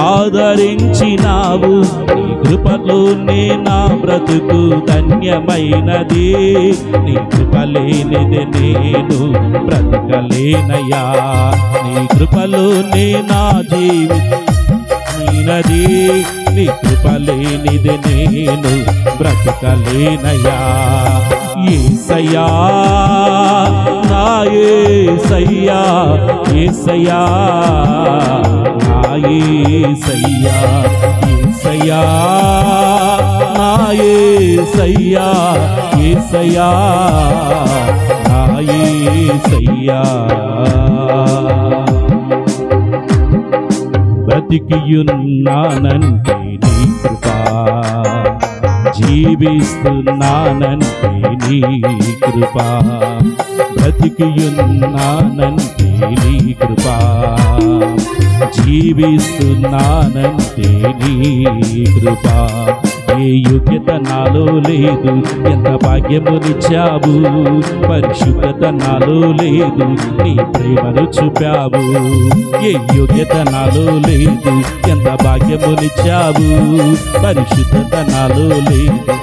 ఆదరించినావు నీ కృపలోనే నా బ్రతుకు ధన్యమైనది నీ కృపలేనిది నేను బ్రతకలేనయ్యా నీ కృపలోనే నా జీవితమైనది నీ కృపలేనిది నేను బ్రతకలేనయ్యా యేసయ్యా నా యేసయ్యా యేసయ్యా నా యేసయ్యా యేసయ్యా నా యేసయ్యా యేసయ్యా నా యేసయ్యా బ్రతికియున్నానంటే నీ కృపా జీవిస్తున్నానంటే నీ కృపా బ్రతికియున్నానంటే నీ కృపా జీవిస్తున్నానంటే నీ కృపా ఏ యోగ్యత నాలో లేదు ఎంత భాగ్యమునిచ్చావు పరిశుద్ధత నాలో లేదు నీ ప్రేమను చూపావు ఏ యోగ్యత నాలో లేదు ఎంత భాగ్యమునిచ్చావు పరిశుద్ధత నాలో లేదు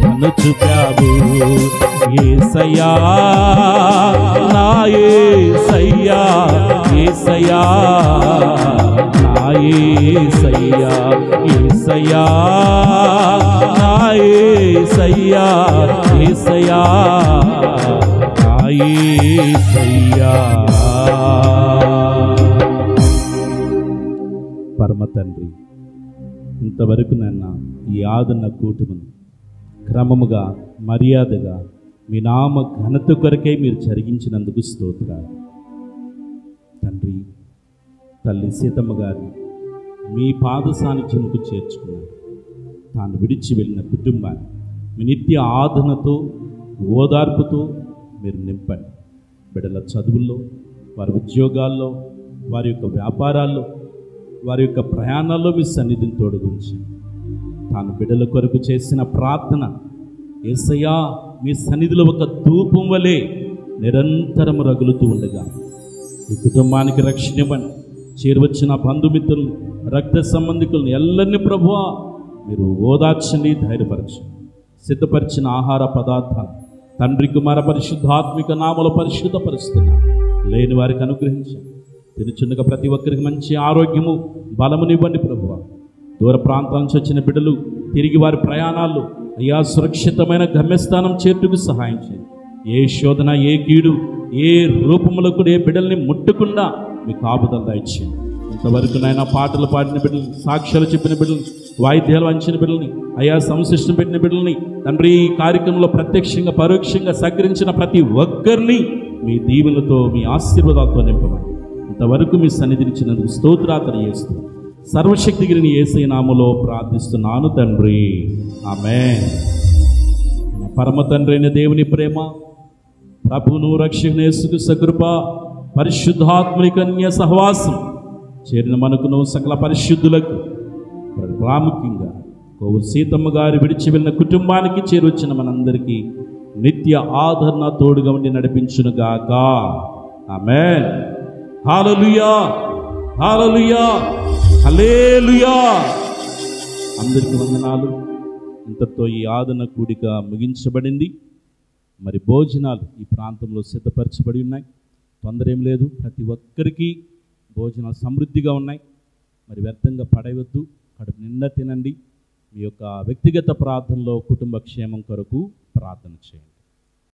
నన్ను చూపావు యేసయ్యా నా యేసయ్యా యేసయ్యా నా యేసయ్యా యేసయ్యా నా యేసయ్యా యేసయ్యా నా యేసయ్యా పరమ తండ్రి ఇంతవరకు నన్న ఈ ఆదరణ కూటమును క్రమముగా మర్యాదగా మీ నామ ఘనత కొరకై మీరు జరిగించినందుకు స్తోత్రాలు తండ్రి తల్లి సీతమ్మ గారిని మీ పాద సాన్నిధ్యముకు చేర్చుకున్నారు తాను విడిచి వెళ్ళిన కుటుంబాన్ని మీ నిత్య ఆదరణతో ఓదార్పుతో మీరు నింపండి బిడ్డల చదువుల్లో వారి ఉద్యోగాల్లో వారి యొక్క వ్యాపారాల్లో వారి యొక్క ప్రయాణాల్లో మీ సన్నిధిని తోడుగుంచండి తాను బిడ్డల కొరకు చేసిన ప్రార్థన యేసయ్యా మీ సన్నిధిలో ఒక ధూపం వలె నిరంతరము రగులుతూ ఉండగా ఈ కుటుంబానికి రక్షణ ఇవ్వండి చేరువచ్చిన బంధుమిత్రులను రక్త సంబంధికులను ఎల్లరినీ ప్రభువా మీరు ఓదార్చండి ధైర్యపరచండి సిద్ధపరిచిన ఆహార పదార్థాలు తండ్రి కుమార పరిశుద్ధాత్మిక నామలో పరిశుద్ధపరుస్తున్నారు లేని వారికి అనుగ్రహించండి తినుచుండగా ప్రతి ఒక్కరికి మంచి ఆరోగ్యము బలమునివ్వండి ప్రభువా దూర ప్రాంతాల నుంచి వచ్చిన బిడ్డలు తిరిగి వారి ప్రయాణాల్లో అయ్యా సురక్షితమైన గమ్యస్థానం చేర్చుకు సహాయం చేయండి ఏ శోధన ఏ కీడు ఏ రూపంలో కూడా ఏ బిడ్డల్ని ముట్టకుండా మీ కాపుదల దయచేయండి ఇంతవరకు నాయన పాటలు పాడిన బిడ్డలు సాక్ష్యాలు చెప్పిన బిడ్డలు వాయిద్యాలు వంచిన బిడ్డల్ని అయా సంశిష్టం పెట్టిన బిడ్డల్ని తండ్రి ఈ కార్యక్రమంలో ప్రత్యక్షంగా పరోక్షంగా సహకరించిన ప్రతి ఒక్కరిని మీ దీవెనలతో మీ ఆశీర్వాదాలతో నింపమని ఇంతవరకు మీ సన్నిధినిచ్చినందుకు స్తోత్రార్థన చేస్తూ సర్వశక్తిగిరిని యేసయ్య నామములో ప్రార్థిస్తున్నాను తండ్రి ఆమేన్ పరమ తండ్రి అయిన దేవుని ప్రేమ ప్రభువును రక్షకుని యేసుక్రీస్తు కృప పరిశుద్ధాత్మని కన్య సహవాసం చేరిన మనకును సకల పరిశుద్ధులకు ప్రాముఖ్యంగా కోవూరు సీతమ్మ గారు విడిచి వెళ్ళిన కుటుంబానికి చేరొచ్చిన మనందరికీ నిత్య ఆదరణ తోడుగా ఉండి నడిపించునుగాక ఆమేన్ హల్లెలూయా హల్లెలూయా హల్లెలూయా అందరికీ వందనాలు ఇంతతో ఈ ఆదరణ కూడిక ముగించబడింది మరి భోజనాలు ఈ ప్రాంతంలో సిద్ధపరచబడి ఉన్నాయి తొందర ఏం లేదు ప్రతి ఒక్కరికి భోజనాలు సమృద్ధిగా ఉన్నాయి మరి వ్యర్థంగా పడవద్దు కడుపు నిండా తినండి మీ యొక్క వ్యక్తిగత ప్రార్థనలో కుటుంబ క్షేమం కొరకు ప్రార్థన చేయండి